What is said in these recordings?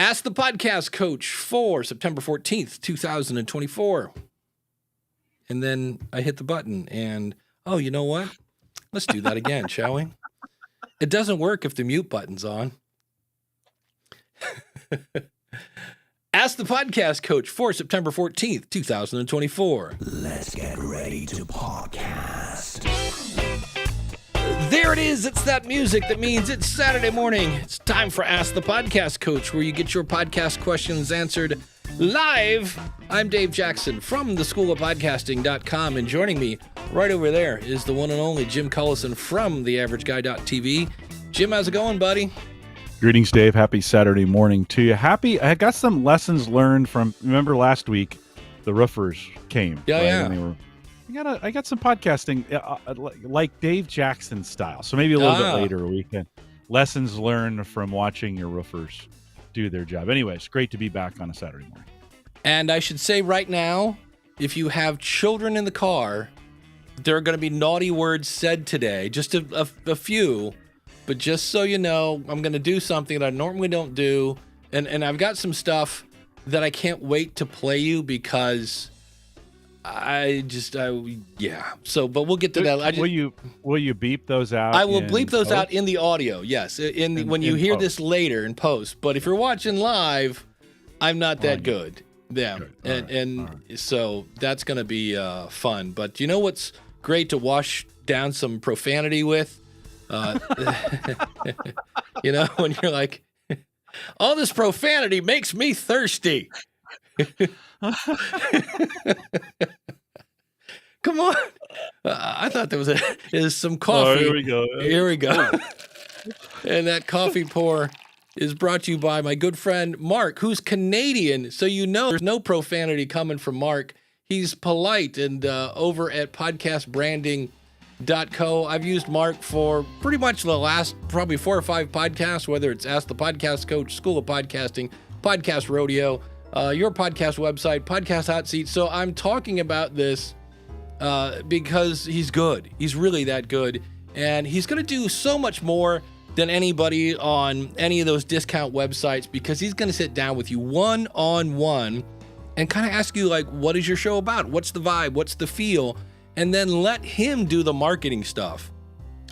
Ask the Podcast Coach for September 14th, 2024. And then I hit the button and, oh, you know what? Let's do that again, shall we? It doesn't work if the mute button's on. Ask the Podcast Coach for September 14th, 2024. Let's get ready to podcast. There it is. It's that music that means it's Saturday morning. It's time for Ask the Podcast Coach, where you get your podcast questions answered live. I'm Dave Jackson from the School of Podcasting.com, and joining me right over there is the one and only Jim Cullison from theaverageguy.tv. Jim, how's it going, buddy? Greetings, Dave. Happy Saturday morning to you. I got some lessons learned from, remember last week, the roofers came. Yeah, right? yeah. And I got some podcasting like Dave Jackson style. So maybe a little bit later we can lessons learned from watching your roofers do their job. Anyways, great to be back on a Saturday morning. And I should say right now, if you have children in the car, there are going to be naughty words said today, just a few. But just so you know, I'm going to do something that I normally don't do. And I've got some stuff that I can't wait to play you because yeah. So, but we'll get to that. Will you beep those out? I will bleep those out in the audio. Yes. When you hear this later in post. But if you're watching live, I'm not that good. Yeah. So that's going to be fun. But you know what's great to wash down some profanity with? You know, when you're like, all this profanity makes me thirsty. Come on. I thought there was some coffee. Oh, here we go. Here we go. And that coffee pour is brought to you by my good friend Mark, who's Canadian. So you know there's no profanity coming from Mark. He's polite, and over at podcastbranding.co. I've used Mark for pretty much the last probably 4 or 5 podcasts, whether it's Ask the Podcast Coach, School of Podcasting, Podcast Rodeo, your podcast website, Podcast Hot Seat. So I'm talking about this because he's good. He's really that good. And he's going to do so much more than anybody on any of those discount websites, because he's going to sit down with you one-on-one and kind of ask you, like, what is your show about? What's the vibe? What's the feel? And then let him do the marketing stuff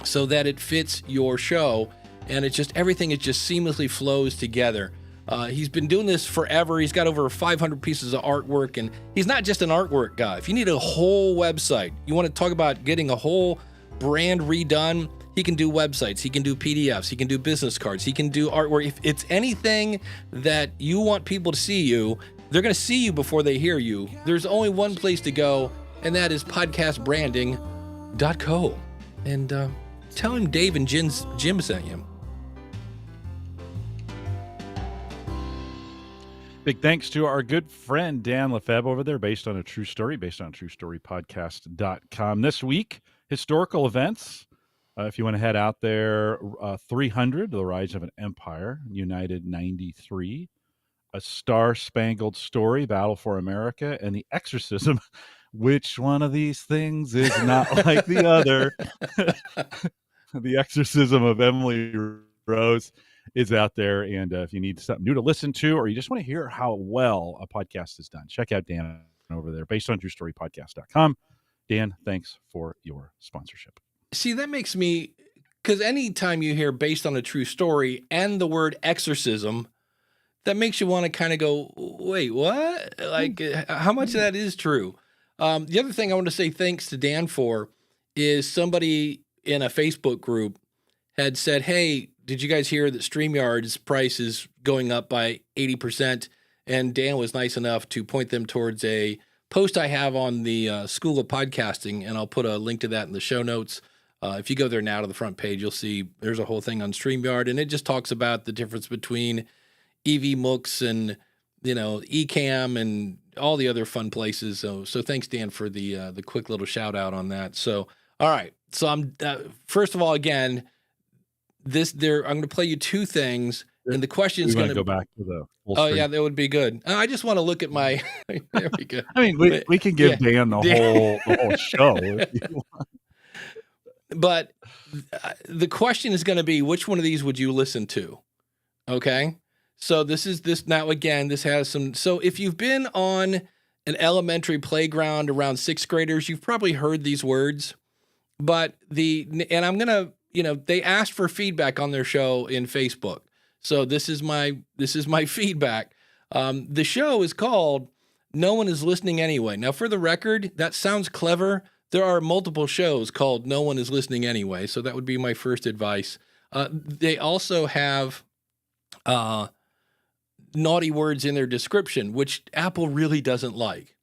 so that it fits your show. And everything just seamlessly flows together. He's been doing this forever. He's got over 500 pieces of artwork, and he's not just an artwork guy. If you need a whole website, you want to talk about getting a whole brand redone, he can do websites, he can do PDFs, he can do business cards, he can do artwork. If it's anything that you want people to see you, they're going to see you before they hear you. There's only one place to go, and that is podcastbranding.co. And tell him Dave and Jim sent you. Big thanks to our good friend Dan Lefebvre over there, based on a true story podcast.com. This week, historical events. If you want to head out there, 300, The Rise of an Empire, United 93, A Star-Spangled Story, Battle for America, and The Exorcism. Which one of these things is not like the other? The Exorcism of Emily Rose is out there. And if you need something new to listen to, or you just want to hear how well a podcast is done, check out Dan over there, based on truestorypodcast.com. Dan, thanks for your sponsorship. See, that makes me, because anytime you hear based on a true story and the word exorcism, that makes you want to kind of go, wait, what? Like, how much of that is true? The other thing I want to say thanks to Dan for is somebody in a Facebook group had said, hey, did you guys hear that StreamYard's price is going up by 80%? And Dan was nice enough to point them towards a post I have on the School of Podcasting, and I'll put a link to that in the show notes. If you go there now to the front page, you'll see there's a whole thing on StreamYard, and it just talks about the difference between EVMooks and, Ecamm and all the other fun places. So thanks, Dan, for the quick little shout out on that. So, all right. So I'm first of all, again, I'm going to play you 2 things, and the question is going to go back to the full Oh screen. yeah, that would be good. I just want to look at my. There we go. I mean, we can give Dan the whole show if you want. But the question is going to be, which one of these would you listen to? Okay. So this now again, this has some. So if you've been on an elementary playground around sixth graders, you've probably heard these words. But and I'm gonna, they asked for feedback on their show in Facebook. So this is my feedback. The show is called No One Is Listening Anyway. Now, for the record, that sounds clever. There are multiple shows called No One Is Listening Anyway. So that would be my first advice. They also have naughty words in their description, which Apple really doesn't like.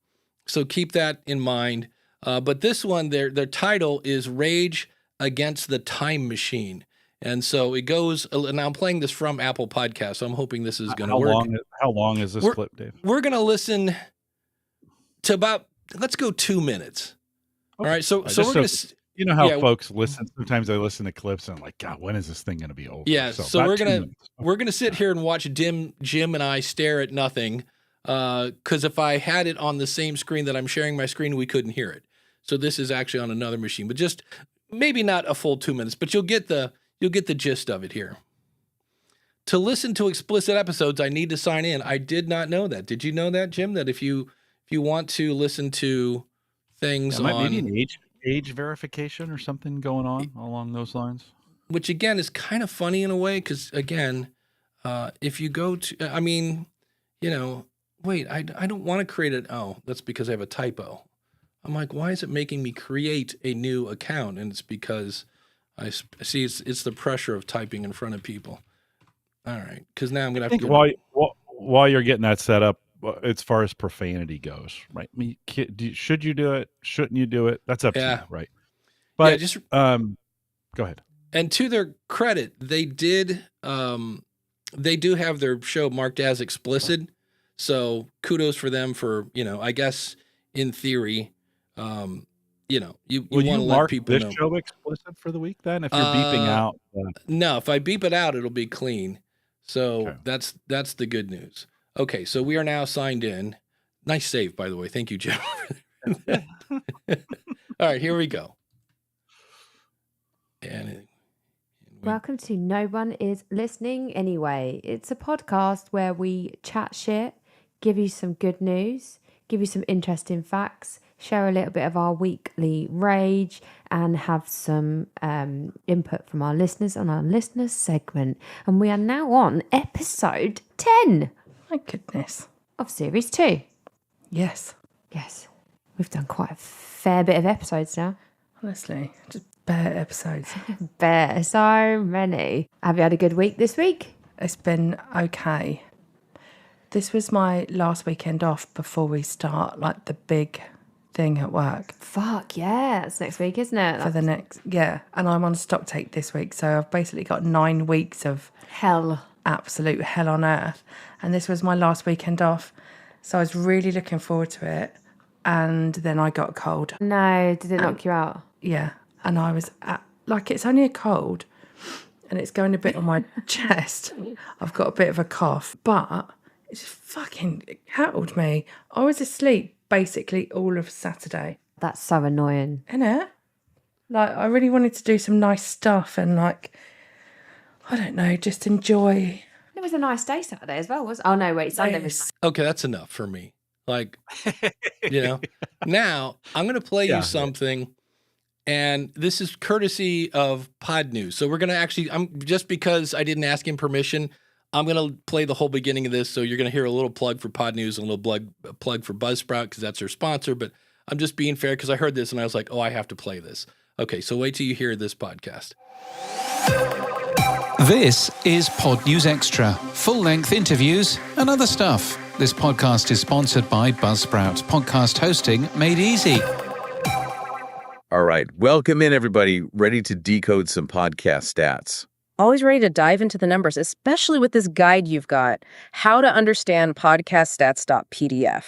So keep that in mind. But this one, their title is Rage Against the Time Machine. And so it goes, and I'm playing this from Apple Podcasts, so I'm hoping this is going to work. How long is this clip, Dave? We're going to listen to about, let's go 2 minutes. Okay. All right, so we're going to... You know how folks listen, sometimes they listen to clips and like, God, when is this thing going to be over? Yeah, so we're going to sit here and watch Jim and I stare at nothing, because if I had it on the same screen that I'm sharing my screen, we couldn't hear it. So this is actually on another machine, but just maybe not a full 2 minutes, but you'll get the gist of it here. To listen to explicit episodes, I need to sign in. I did not know that. Did you know that, Jim? That if you want to listen to things maybe an age verification or something going on along those lines. Which again is kind of funny in a way, because again, if you go to, wait, I don't want to create it. Oh, that's because I have a typo. I'm like, why is it making me create a new account? And it's because I see it's the pressure of typing in front of people. All right, because now I'm gonna have to. While you're getting that set up, as far as profanity goes, right? I mean, should you do it? Shouldn't you do it? That's up to you, right? But go ahead. And to their credit, they do have their show marked as explicit. So kudos for them for, I guess in theory, you want to let people know. Will you mark this show explicit for the week then? If you're beeping out, no, if I beep it out, it'll be clean. So that's the good news. Okay, so we are now signed in. Nice save, by the way. Thank you, Jim. All right, here we go. Welcome to No One Is Listening Anyway. It's a podcast where we chat shit, give you some good news, give you some interesting facts, share a little bit of our weekly rage, and have some input from our listeners on our listeners segment. And we are now on episode 10. My goodness. Of series 2. Yes. Yes. We've done quite a fair bit of episodes now. Honestly, just bare episodes. Bare. So many. Have you had a good week this week? It's been okay. This was my last weekend off before we start, like, the big thing at work. Fuck, yeah. It's next week, isn't it? For the next, yeah. And I'm on stock take this week, so I've basically got 9 weeks of... hell. Absolute hell on earth. And this was my last weekend off. So I was really looking forward to it. And then I got a cold. No, did it knock you out? Yeah. And I was it's only a cold and it's going a bit on my chest. I've got a bit of a cough, but it's fucking rattled me. I was asleep basically all of Saturday. That's so annoying. Isn't it? Like, I really wanted to do some nice stuff and, like, I don't know, just enjoy. It was a nice day Saturday as well, was it? Oh, no, wait, Sunday was nice. Okay, that's enough for me. Like, Now, I'm going to play you something, and this is courtesy of Pod News. So we're going to actually, just because I didn't ask him permission, I'm going to play the whole beginning of this. So you're going to hear a little plug for Pod News and a little plug for Buzzsprout because that's their sponsor. But I'm just being fair because I heard this and I was like, oh, I have to play this. Okay, so wait till you hear this podcast. This is Pod News Extra, full-length interviews and other stuff. This podcast is sponsored by Buzzsprout, podcast hosting made easy. All right, welcome in, everybody. Ready to decode some podcast stats. Always ready to dive into the numbers, especially with this guide you've got, How to Understand Podcaststats.pdf.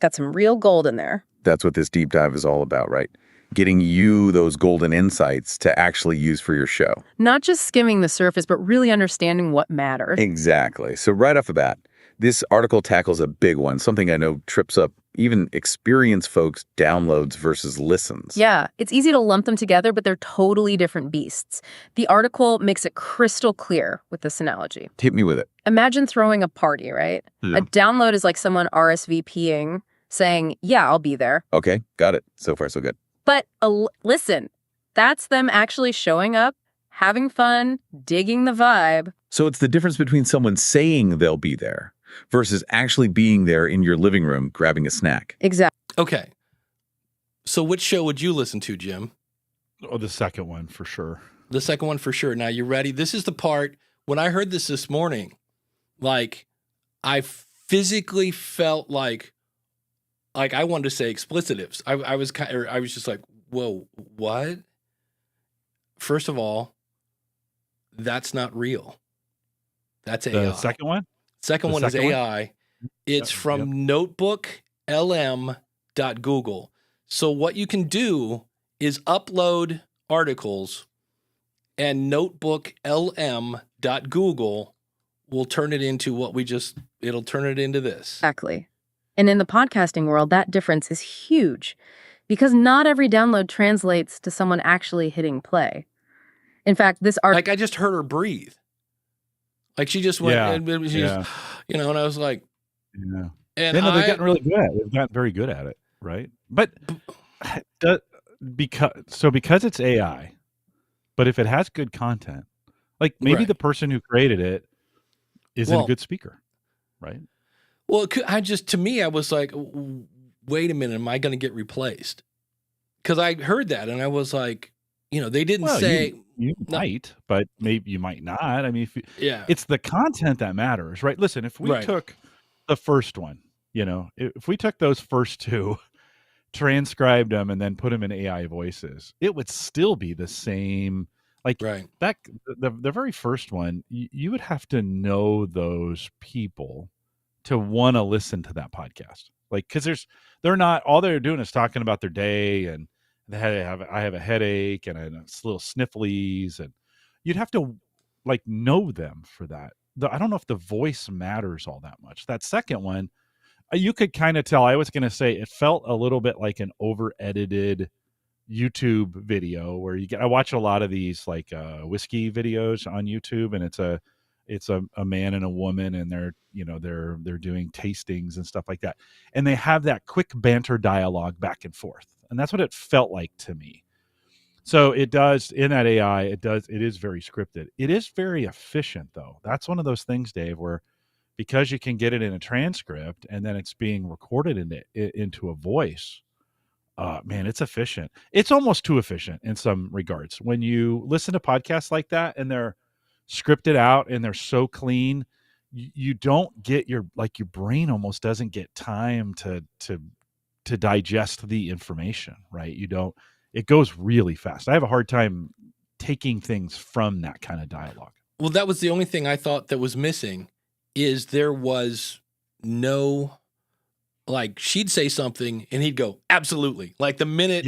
Got some real gold in there. That's what this deep dive is all about, right? Getting you those golden insights to actually use for your show. Not just skimming the surface, but really understanding what matters. Exactly. So right off the bat, this article tackles a big one, something I know trips up even experienced folks' downloads versus listens. Yeah, it's easy to lump them together, but they're totally different beasts. The article makes it crystal clear with this analogy. Hit me with it. Imagine throwing a party, right? Yeah. A download is like someone RSVPing, saying, yeah, I'll be there. Okay, got it. So far, so good. But listen, that's them actually showing up, having fun, digging the vibe. So it's the difference between someone saying they'll be there versus actually being there in your living room grabbing a snack. Exactly. Okay. So which show would you listen to, Jim? Oh, the second one for sure. The second one for sure. Now, you ready? This is the part, when I heard this morning, like, I physically felt like I wanted to say explicitives. I was just like, whoa, what? First of all, that's not real. That's AI. The second one? Second The one is second one? AI. It's Yep, from notebooklm.google. So what you can do is upload articles, and notebooklm.google will turn it into it'll turn it into this. Exactly. And in the podcasting world, that difference is huge because not every download translates to someone actually hitting play. In fact, this Like, I just heard her breathe. Like, she just went, Yeah, and she yeah. just, and I was like, Yeah. and They've gotten really good at it. They've gotten very good at it, right? But because it's AI, but if it has good content, like maybe Right. the person who created it isn't a good speaker, right? Well, to me, I was like, wait a minute, am I going to get replaced? Because I heard that, and I was like, they didn't say. You might, but maybe you might not. I mean, Yeah. it's the content that matters, right? Listen, if we took the first one, if we took those first two, transcribed them, and then put them in AI voices, it would still be the same. Like that, the very first one, you would have to know those people to want to listen to that podcast. Like, because they're not, all they're doing is talking about their day, and I have a headache and a little snifflies, and you'd have to like know them for that. I don't know if the voice matters all that much. That second one, you could kind of tell. I was going to say it felt a little bit like an over edited YouTube video where I watch a lot of these like whiskey videos on YouTube, and it's a man and a woman, and they're doing tastings and stuff like that, and they have that quick banter dialogue back and forth, and that's what it felt like to me. So it does in that AI. It is very scripted. It is very efficient, though. That's one of those things, Dave, where because you can get it in a transcript and then it's being recorded into a voice. Man, it's efficient. It's almost too efficient in some regards. When you listen to podcasts like that and they're scripted out and they're so clean, you don't get your brain almost doesn't get time to digest the information, right? It goes really fast. I have a hard time taking things from that kind of dialogue. Well, that was the only thing I thought that was missing, is there was no, like, she'd say something and he'd go, absolutely. Like the minute,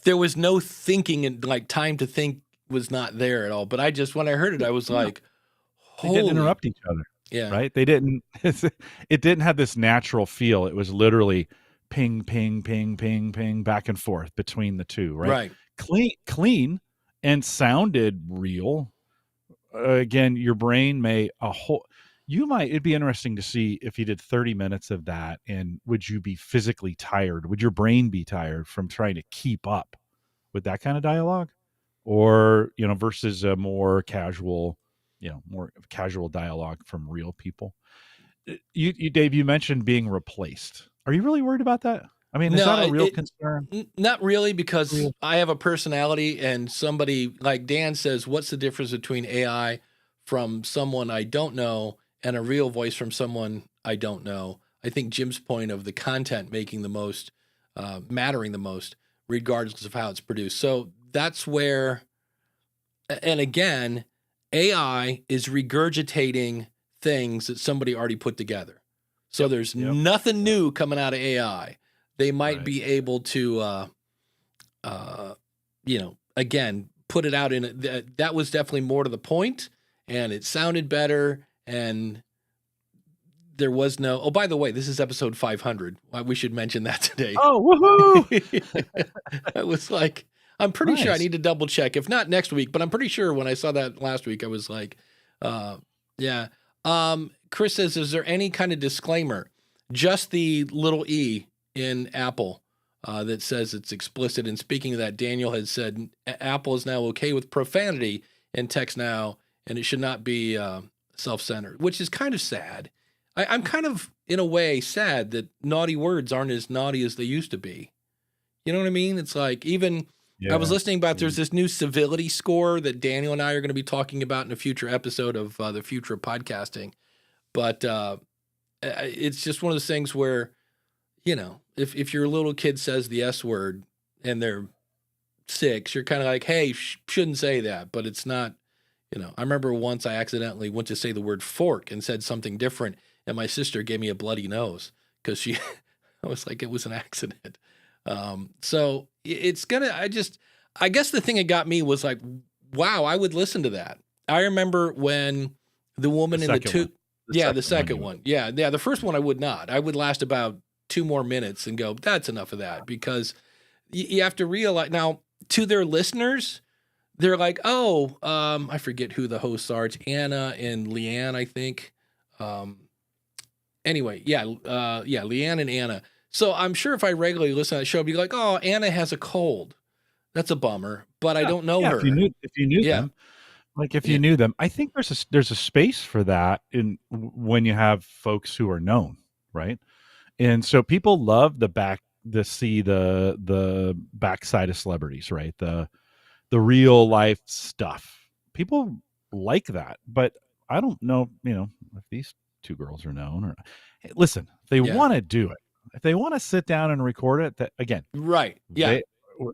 there was no thinking, and like time to think was not there at all. But when I heard it, I was like, they didn't interrupt each other. Yeah. Right. They didn't, it didn't have this natural feel. It was literally ping, ping, ping, ping, ping, back and forth between the two. Right. Clean and sounded real. Again, your brain it'd be interesting to see if you did 30 minutes of that, and would you be physically tired? Would your brain be tired from trying to keep up with that kind of dialogue, or, versus a more casual dialogue from real people? You Dave, you mentioned being replaced. Are you really worried about that? I mean, is that a real concern? Not really, because I have a personality, and somebody like Dan says, what's the difference between AI from someone I don't know and a real voice from someone I don't know? I think Jim's point of the content making the most, mattering the most, regardless of how it's produced. So that's where, and again, AI is regurgitating things that somebody already put together. So there's nothing new coming out of AI. They might be able to, again, put it out in that was definitely more to the point, and it sounded better, and there was no. Oh, by the way, this is episode 500. We should mention that today. Oh, woohoo! I was like, I'm pretty sure I need to double check. If not next week, but I'm pretty sure when I saw that last week, I was like, yeah. Chris says, is there any kind of disclaimer? Just the little E in Apple that says it's explicit. And speaking of that, Daniel has said Apple is now okay with profanity in text now, and it should not be self-centered, which is kind of sad. I'm kind of, in a way, sad that naughty words aren't as naughty as they used to be. You know what I mean? It's like, even I was listening about, there's this new civility score that Daniel and I are going to be talking about in a future episode of the future of podcasting. But it's just one of those things where, you know, if your little kid says the S word and they're 6, you're kind of like, hey, shouldn't say that. But it's not, you know. I remember once I accidentally went to say the word fork and said something different, and my sister gave me a bloody nose because she, I was like, it was an accident. So it's gonna, I guess the thing that got me was like, wow, I would listen to that. I remember when the woman in the two, the second one. Yeah. The first one I would not. I would last about 2 more minutes and go, that's enough of that, because you have to realize now, to their listeners, they're like, oh, I forget who the hosts are. It's Anna and Leanne, I think. Anyway, Leanne and Anna. So I'm sure if I regularly listen to that show, I'd be like, oh, Anna has a cold. That's a bummer, but I don't know her. If you knew them, like if you knew them, I think there's a space for that in when you have folks who are known, right? And so people love the backside of celebrities, right? The real life stuff. People like that, but I don't know, if these 2 girls are known or hey, listen, if they want to do it, if they want to sit down and record it, that again, right. Yeah.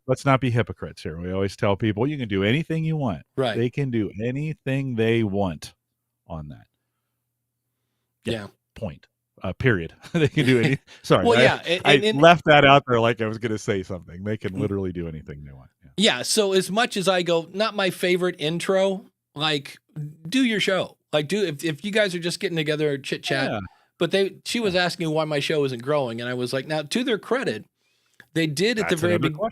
Let's not be hypocrites here. We always tell people you can do anything you want. Right. They can do anything they want on that. Yeah. Point. Period. They can do anything. Sorry. Well, I left that out there like I was going to say something. They can literally do anything they want. Yeah. So as much as I go, not my favorite intro, like do your show. Like if you guys are just getting together, chit chat. Yeah. But she was asking why my show isn't growing. And I was like, now to their credit, they did at the very beginning.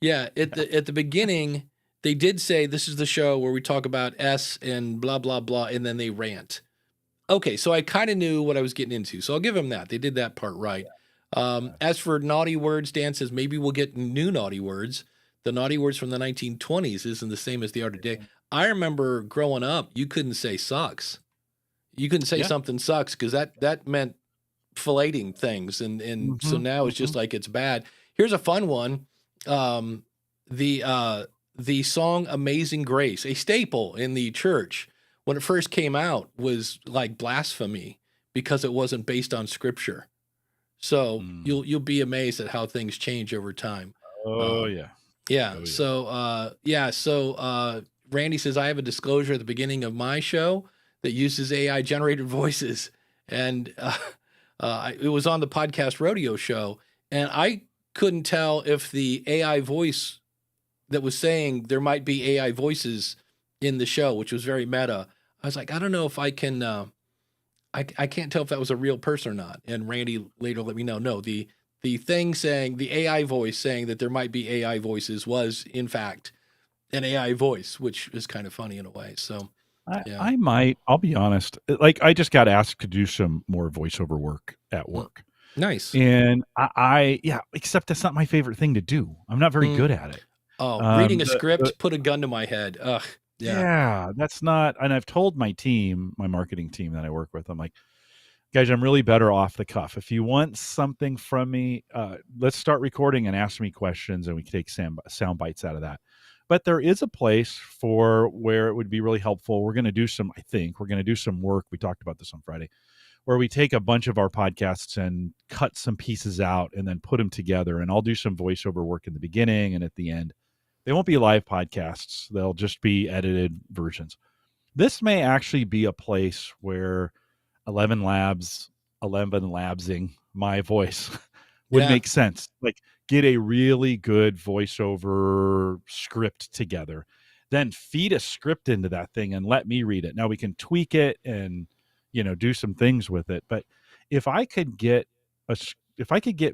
Yeah. At the beginning, they did say, this is the show where we talk about S and blah, blah, blah. And then they rant. Okay. So I kind of knew what I was getting into. So I'll give them that. They did that part right. As for naughty words, Dan says, maybe we'll get new naughty words. The naughty words from the 1920s isn't the same as they are today. I remember growing up, you couldn't say sucks. You couldn't say something sucks because that meant filleting things. And so now it's just like, it's bad. Here's a fun one. The song Amazing Grace, a staple in the church when it first came out, was like blasphemy because it wasn't based on scripture. So you'll be amazed at how things change over time. So Randy says, I have a disclosure at the beginning of my show that uses AI generated voices. And it was on the podcast rodeo show. And I couldn't tell if the AI voice that was saying there might be AI voices in the show, which was very meta. I was like, I don't know if I can, I can't tell if that was a real person or not. And Randy later let me know, no, the thing saying, the AI voice saying that there might be AI voices was in fact an AI voice, which is kind of funny in a way. So I'll be honest. Like I just got asked to do some more voiceover work at work. Nice. And except that's not my favorite thing to do. I'm not very good at it. Oh, reading a script, put a gun to my head. Ugh. Yeah, that's not, and I've told my team, my marketing team that I work with, I'm like, guys, I'm really better off the cuff. If you want something from me, let's start recording and ask me questions and we can take sound bites out of that. But there is a place for where it would be really helpful. We're going to do some work. We talked about this on Friday, where we take a bunch of our podcasts and cut some pieces out and then put them together. And I'll do some voiceover work in the beginning and at the end. They won't be live podcasts. They'll just be edited versions. This may actually be a place where 11 labsing my voice would make sense. Like get a really good voiceover script together, then feed a script into that thing and let me read it. Now we can tweak it and, do some things with it. But if I could get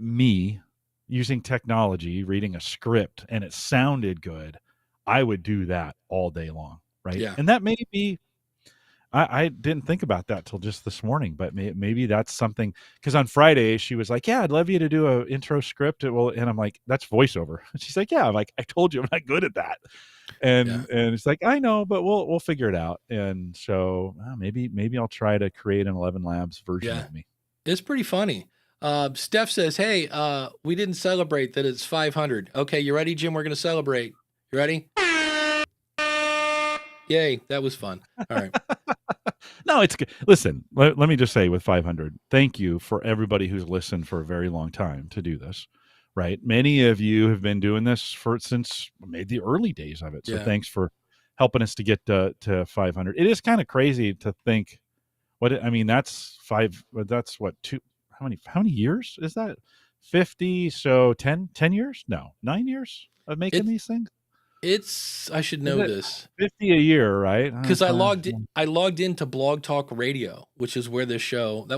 me using technology, reading a script and it sounded good, I would do that all day long. Right. Yeah. And that may be I didn't think about that till just this morning, but maybe that's something, because on Friday she was like, "Yeah, I'd love you to do a intro script." Well, and I'm like, "That's voiceover." She's like, "Yeah." I'm like, "I told you I'm not good at that." Yeah. And it's like, "I know, but we'll figure it out." And so maybe I'll try to create an 11 Labs version Yeah. of me. It's pretty funny. Steph says, "Hey, we didn't celebrate that it's 500. Okay, you ready, Jim? We're going to celebrate. You ready? Yay, that was fun. All right. No, it's good. Listen, let me just say with 500, thank you for everybody who's listened for a very long time to do this, right? Many of you have been doing this since maybe the early days of it. So Yeah. thanks for helping us to get to 500. It is kind of crazy to think I mean, that's what, how many years is that? 50. So 10 years? No, 9 years of making It these things. I should Is know it this 50 a year, right? because I logged into Blog Talk Radio, which is where this show,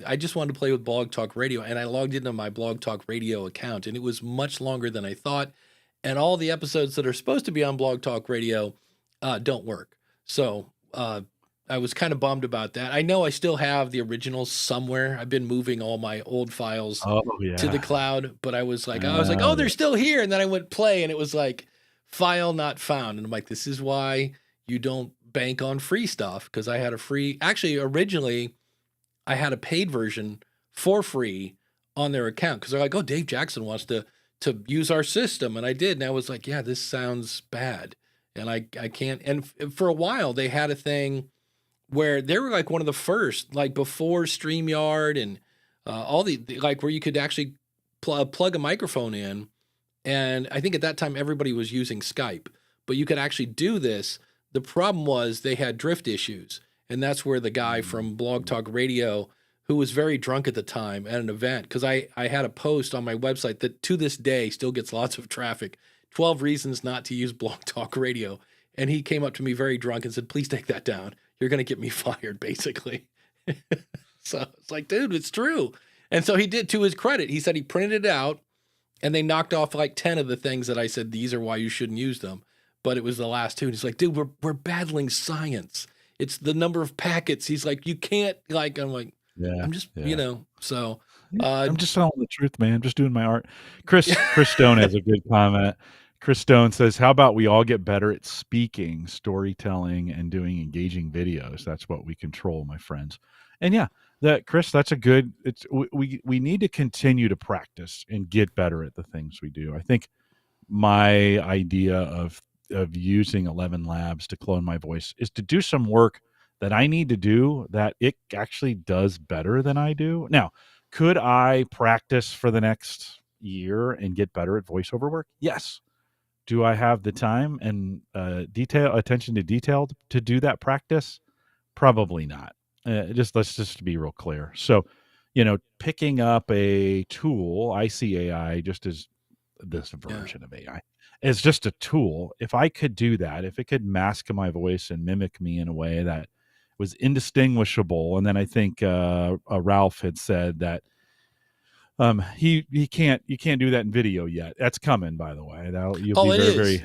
I just wanted to play with Blog Talk Radio, and I logged into my Blog Talk Radio account, and it was much longer than I thought. And all the episodes that are supposed to be on Blog Talk Radio don't work. So I was kind of bummed about that. I know I still have the originals somewhere. I've been moving all my old files Oh to the yeah. cloud, but I was like, Oh, oh, yeah. they're still here. And then I went play, and it was like, file not found. And I'm like, this is why you don't bank on free stuff, because I had actually, originally, I had a paid version for free on their account, because they're like, oh, Dave Jackson wants to use our system. And I did. And I was like, yeah, this sounds bad. And I can't. And for a while, they had a thing where they were like one of the first, like before StreamYard and all like where you could actually plug a microphone in. And I think at that time, everybody was using Skype, but you could actually do this. The problem was they had drift issues. And that's where the guy from Blog Talk Radio, who was very drunk at the time at an event, because I had a post on my website that to this day still gets lots of traffic, 12 reasons not to use Blog Talk Radio. And he came up to me very drunk and said, please take that down. You're going to get me fired, basically. So it's like, dude, it's true. And so he did, to his credit. He said he printed it out, and they knocked off like 10 of the things that I said, these are why you shouldn't use them. But it was the last two. And he's like, dude, we're battling science. It's the number of packets. He's like, you can't, like, I'm like, Yeah. I'm just, so. I'm just telling the truth, man. I'm just doing my art. Chris Stone has a good comment. Chris Stone says, how about we all get better at speaking, storytelling, and doing engaging videos? That's what we control, my friends. And yeah, Chris, that's a good, we need to continue to practice and get better at the things we do. I think my idea of using 11 Labs to clone my voice is to do some work that I need to do that it actually does better than I do. Now, could I practice for the next year and get better at voiceover work? Yes. Do I have the time and attention to detail to do that practice? Probably not. Let's just be real clear. So, picking up a tool, I see AI just as this version of AI. It's just a tool. If I could do that, if it could mask my voice and mimic me in a way that was indistinguishable, and then I think Ralph had said that you can't do that in video yet. That's coming, by the way. You'll be very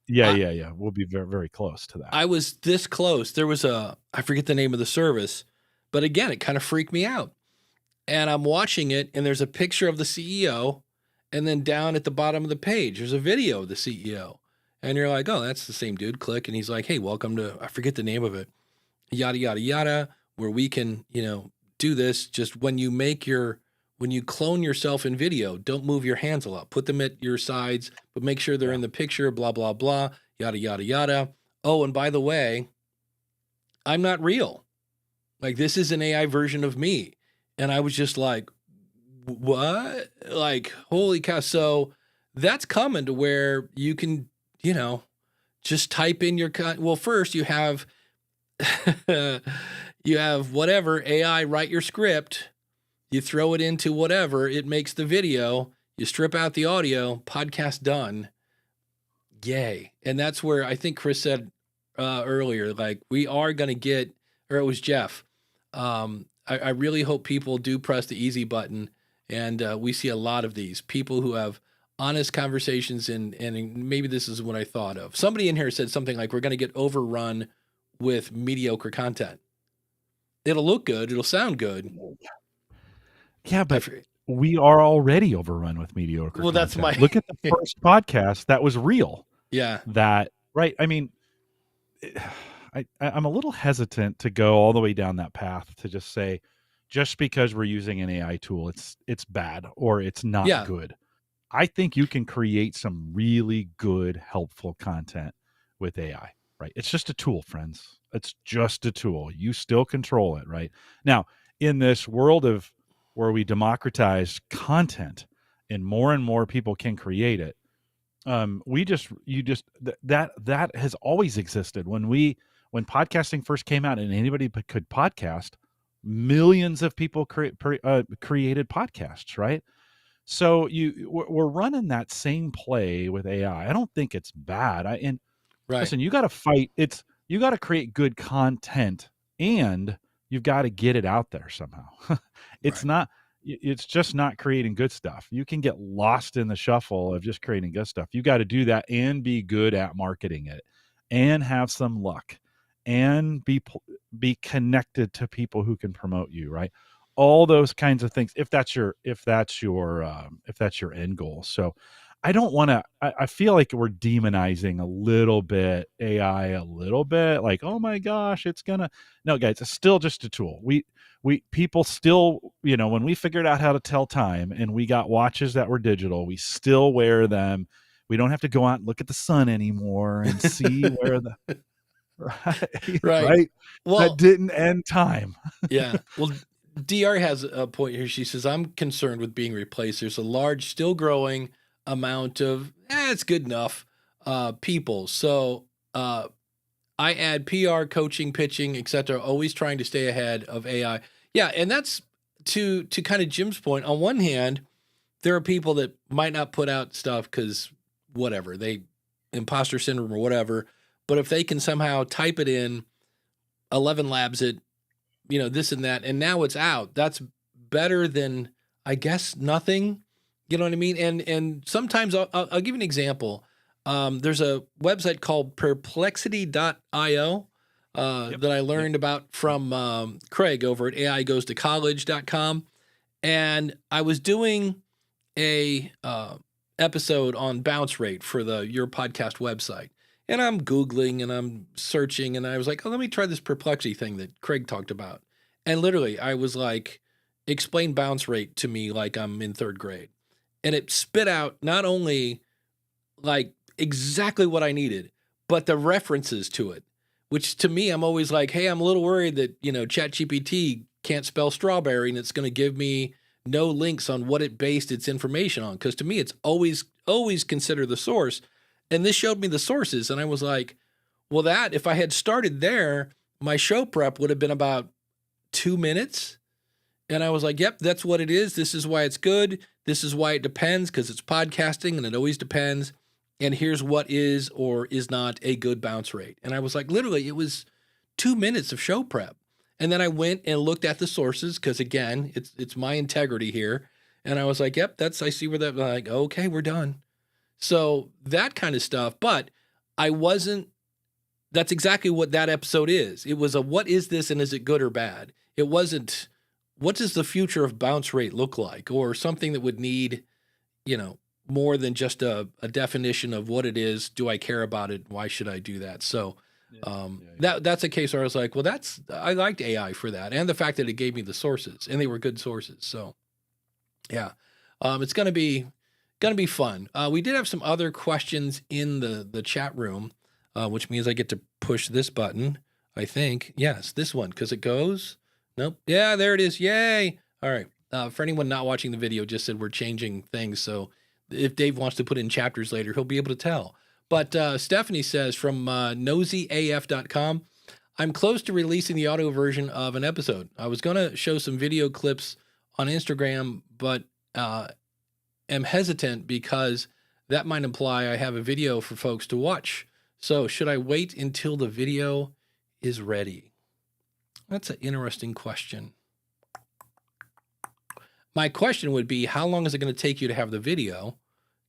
yeah. We'll be very, very close to that. I was this close. There was I forget the name of the service, but again, it kind of freaked me out. And I'm watching it, and there's a picture of the CEO, and then down at the bottom of the page, there's a video of the CEO. And you're like, oh, that's the same dude. Click, and he's like, hey, welcome to, I forget the name of it, yada, yada, yada, where we can, do this. Just when you clone yourself in video, don't move your hands a lot. Put them at your sides, but make sure they're in the picture, blah, blah, blah, yada, yada, yada. Oh, and by the way, I'm not real. Like, this is an AI version of me. And I was just like, what? Like, holy cow. So that's coming to where you can, just type in your, well, first you have, whatever AI write your script. You throw it into whatever, it makes the video, you strip out the audio, podcast done. Yay. And that's where I think Chris said earlier, like, we are going to get, or it was Jeff. I really hope people do press the easy button. And we see a lot of these people who have honest conversations. And maybe this is what I thought of. Somebody in here said something like, we're going to get overrun with mediocre content. It'll look good. It'll sound good. Yeah, I but forget. we are already overrun with mediocre Well, that's content. my Look at the first podcast that was real. yeah. That right? I mean, I'm a little hesitant to go all the way down that path to just say, just because we're using an AI tool, it's bad or it's not Yeah. good. I think you can create some really good, helpful content with AI, right? It's just a tool, friends. It's just a tool. You still control it, right? Now, in this world of where we democratize content and more people can create it, that has always existed. When podcasting first came out and anybody could podcast, millions of people created podcasts, right? So we're running that same play with AI. I don't think it's bad. And Right. listen, you got to fight. You got to create good content, and you've got to get it out there somehow. It's Right. not. It's just not creating good stuff. You can get lost in the shuffle of just creating good stuff. You got to do that and be good at marketing it, and have some luck, and be connected to people who can promote you. Right, all those kinds of things. If that's your end goal. So I don't want to. I feel like we're demonizing a little bit AI, a little bit like, oh my gosh, it's gonna. No, guys, it's still just a tool. We people still, when we figured out how to tell time and we got watches that were digital, we still wear them. We don't have to go out and look at the sun anymore and see where the right, Right. right. That Well, didn't end time. yeah. Well, DR has a point here. She says, I'm concerned with being replaced. There's a large, still growing amount of, it's good enough people. So I add PR, coaching, pitching, etc., always trying to stay ahead of AI. Yeah. And that's to kind of Jim's point. On one hand, there are people that might not put out stuff because whatever, they imposter syndrome or whatever. But if they can somehow type it in, 11 labs it, this and that, and now it's out. That's better than, I guess, nothing. You know what I mean? And sometimes I'll give you an example. There's a website called perplexity.io that I learned about from Craig over at aigoestocollege.com. And I was doing a episode on bounce rate for your podcast website. And I'm Googling and I'm searching and I was like, oh, let me try this perplexity thing that Craig talked about. And literally I was like, explain bounce rate to me like I'm in third grade. And it spit out not only like exactly what I needed, but the references to it, which to me, I'm always like, hey, I'm a little worried that, ChatGPT can't spell strawberry and it's going to give me no links on what it based its information on. Because to me, it's always consider the source. And this showed me the sources. And I was like, well, if I had started there, my show prep would have been about 2 minutes. And I was like, yep, that's what it is. This is why it's good. This is why it depends, because it's podcasting and it always depends. And here's what is or is not a good bounce rate. And I was like, literally, it was 2 minutes of show prep. And then I went and looked at the sources because, again, it's my integrity here. And I was like, yep, I see where that, like, okay, we're done. So that kind of stuff. But that's exactly what that episode is. It was what is this and is it good or bad? It wasn't, what does the future of bounce rate look like? Or something that would need, more than just a definition of what it is. Do I care about it? Why should I do that? So that's a case where I was like, well, I liked AI for that. And the fact that it gave me the sources and they were good sources. So yeah, it's going to be fun. We did have some other questions in the chat room, which means I get to push this button. I think, yes, this one, because it goes. Nope. Yeah, there it is. Yay. All right. For anyone not watching the video, just said we're changing things. So if Dave wants to put in chapters later, he'll be able to tell. But Stephanie says from nosyaf.com, I'm close to releasing the audio version of an episode. I was going to show some video clips on Instagram, but am hesitant because that might imply I have a video for folks to watch. So should I wait until the video is ready? That's an interesting question. My question would be, how long is it going to take you to have the video?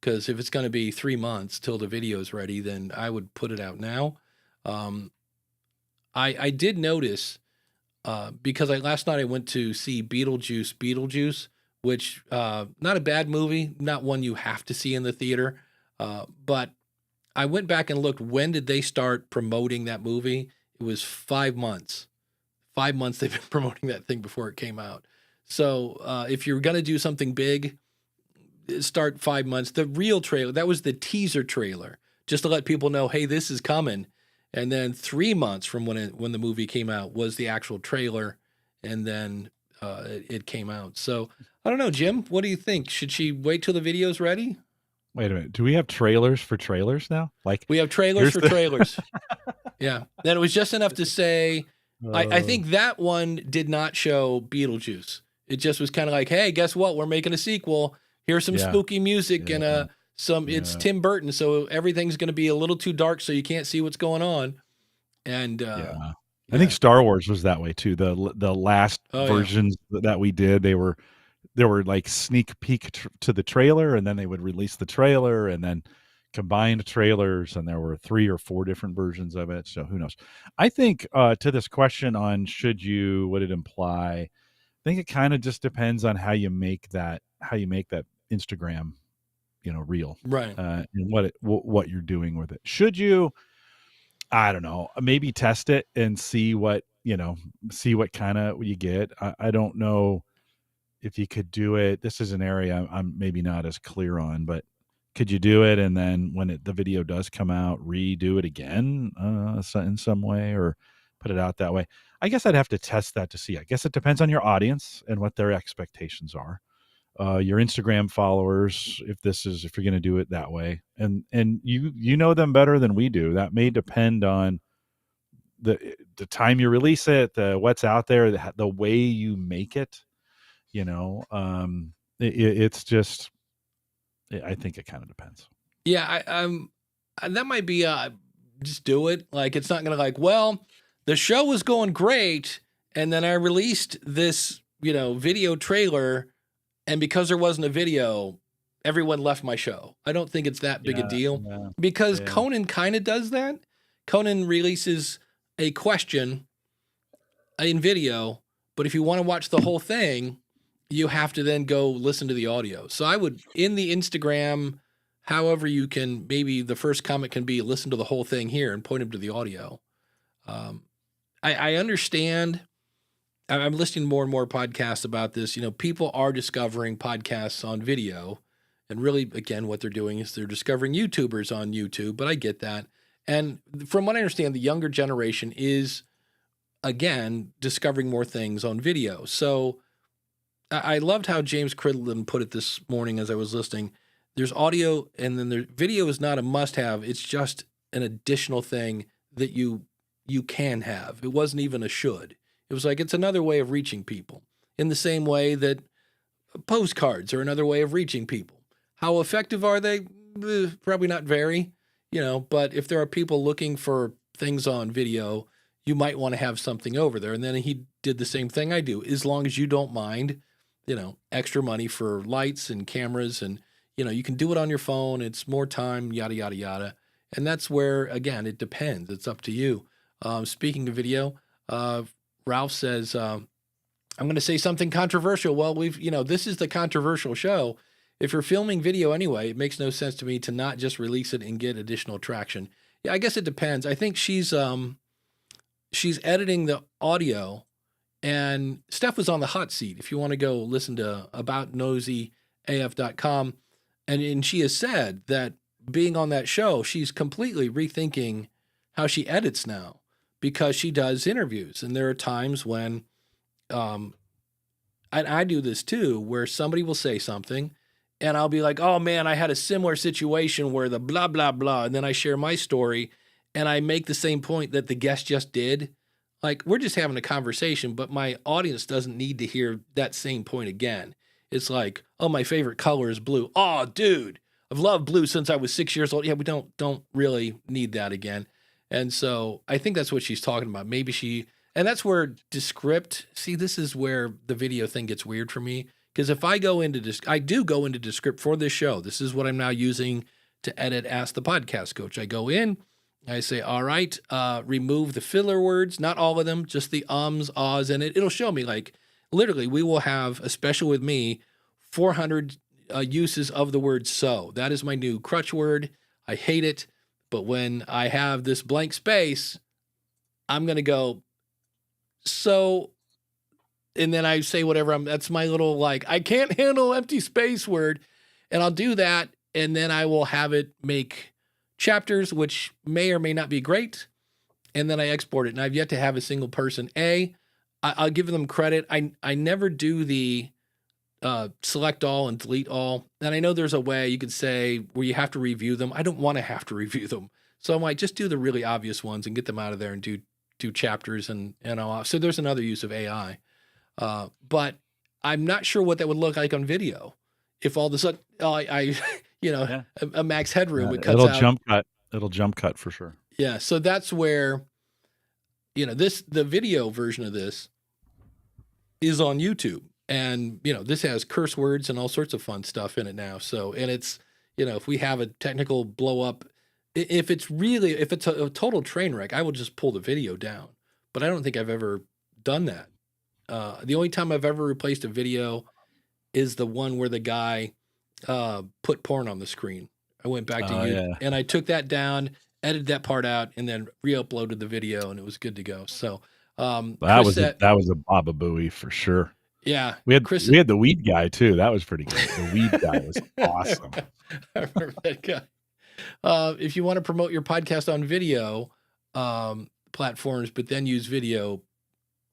Because if it's going to be 3 months till the video is ready, then I would put it out now. I did notice because last night I went to see Beetlejuice, which not a bad movie, not one you have to see in the theater, but I went back and looked, when did they start promoting that movie? It was 5 months. 5 months they've been promoting that thing before it came out. So if you're going to do something big, start 5 months. The real trailer, that was the teaser trailer, just to let people know, hey, this is coming. And then 3 months from when the movie came out was the actual trailer, and then it came out. So I don't know, Jim, what do you think? Should she wait till the video's ready? Wait a minute. Do we have trailers for trailers now? Like, We have trailers for trailers. Yeah. Then it was just enough to say, I think that one did not show Beetlejuice. It just was kind of like, hey, guess what? We're making a sequel. Here's some spooky music and it's Tim Burton, so everything's going to be a little too dark, so you can't see what's going on. And I think Star Wars was that way too. The last versions that we did, they were like sneak peek to the trailer, and then they would release the trailer, and then combined trailers, and there were 3 or 4 different versions of it. So who knows? I think to this question on would it imply, I think it kind of just depends on how you make that Instagram, reel, right, and what you're doing with it. Should you, I don't know, maybe test it and see what kind of you get. I don't know if you could do it. This is an area I'm maybe not as clear on, but could you do it and then when the video does come out, redo it again in some way, or put it out that way? I guess I'd have to test that to see. I guess it depends on your audience and what their expectations are. Your Instagram followers, if you're going to do it that way, and you know them better than we do. That may depend on the time you release it, what's out there, the way you make it. It's just, I think it kind of depends. Yeah, that might be just do it. Like, it's not going to, like, well, the show was going great, and then I released this, video trailer, and because there wasn't a video, everyone left my show. I don't think it's that big a deal, because Conan kind of does that. Conan releases a question in video, but if you want to watch the whole thing, you have to then go listen to the audio. So I would, in the Instagram, however you can, maybe the first comment can be listen to the whole thing here and point them to the audio. I understand. I'm listening to more and more podcasts about this. People are discovering podcasts on video, and really, again, what they're doing is they're discovering YouTubers on YouTube, but I get that. And from what I understand, the younger generation is, again, discovering more things on video. So I loved how James Cridlin put it this morning as I was listening. There's audio, and then video is not a must-have. It's just an additional thing that you can have. It wasn't even a should. It was like, it's another way of reaching people, in the same way that postcards are another way of reaching people. How effective are they? Probably not very, but if there are people looking for things on video, you might want to have something over there. And then he did the same thing I do, as long as you don't mind, extra money for lights and cameras, and, you can do it on your phone. It's more time, yada, yada, yada. And that's where, again, it depends. It's up to you. Speaking of video, Ralph says, I'm going to say something controversial. Well, this is the controversial show. If you're filming video anyway, it makes no sense to me to not just release it and get additional traction. Yeah, I guess it depends. I think she's editing the audio, and Steph was on the hot seat. If you want to go listen to aboutnosyaf.com, and she has said that being on that show, she's completely rethinking how she edits now, because she does interviews. And there are times when, I do this too, where somebody will say something and I'll be like, oh man, I had a similar situation where the blah, blah, blah. And then I share my story and I make the same point that the guest just did. Like, we're just having a conversation, but my audience doesn't need to hear that same point again. It's like, oh, my favorite color is blue. Oh, dude, I've loved blue since I was 6 years old. Yeah, we don't really need that again. And so I think that's what she's talking about. Maybe and that's where Descript, see, this is where the video thing gets weird for me. Because if I go into I do go into Descript for this show. This is what I'm now using to edit Ask the Podcast Coach. I go in I say, all right, remove the filler words, not all of them, just the ums, ahs, and it'll show me like literally we will have, especially with me, 400 uses of the word so. That is my new crutch word. I hate it. But when I have this blank space, I'm going to go, so, and then I say whatever that's my little like, I can't handle empty space word. And I'll do that. And then I will have it make chapters, which may or may not be great. And then I export it. And I've yet to have a single person. I'll give them credit. I never do the select all and delete all. And I know there's a way you could say where you have to review them. I don't want to have to review them. So I might just do the really obvious ones and get them out of there and do chapters and all. So there's another use of AI. But I'm not sure what that would look like on video. If all of a sudden a max headroom, it cuts it'll out. jump cut. It'll jump cut for sure. Yeah. So that's where, the video version of this is on YouTube. And, this has curse words and all sorts of fun stuff in it now. So, and it's, if we have a technical blow up, if it's a total train wreck, I will just pull the video down. But I don't think I've ever done that. The only time I've ever replaced a video is the one where the guy put porn on the screen. I went back to YouTube and I took that down, edited that part out, and then re-uploaded the video, and it was good to go. So that was a Baba Booey for sure. Yeah, we had the weed guy too. That was pretty good. The weed guy was awesome. I remember that guy. If you want to promote your podcast on video platforms, but then use video,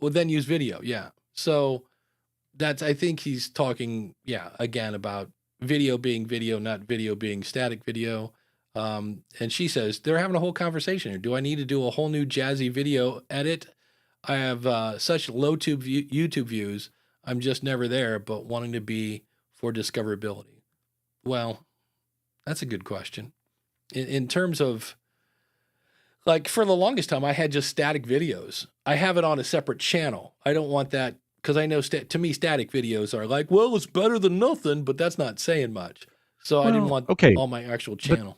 Yeah. So I think he's talking, again about video being video, not video being static video. And she says they're having a whole conversation here. Do I need to do a whole new jazzy video edit? I have such low YouTube views. I'm just never there, but wanting to be for discoverability. Well, that's a good question. In terms of, like, for the longest time, I had just static videos. I have it on a separate channel. I don't want that, because I know, to me, static videos are like, well, it's better than nothing, but that's not saying much. So I didn't want all my actual channel.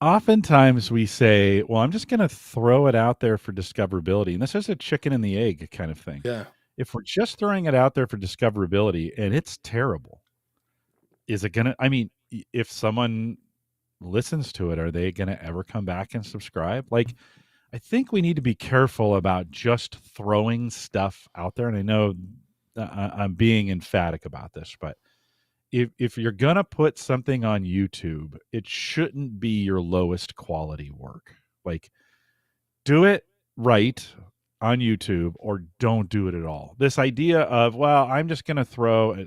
Oftentimes we say, well, I'm just going to throw it out there for discoverability. And this is a chicken and the egg kind of thing. Yeah. If we're just throwing it out there for discoverability and it's terrible, is it going to, if someone listens to it, are they going to ever come back and subscribe? Like, I think we need to be careful about just throwing stuff out there. And I know I'm being emphatic about this, but if you're going to put something on YouTube, it shouldn't be your lowest quality work. Like, do it right on YouTube or don't do it at all. This idea of, well, I'm just going to throw,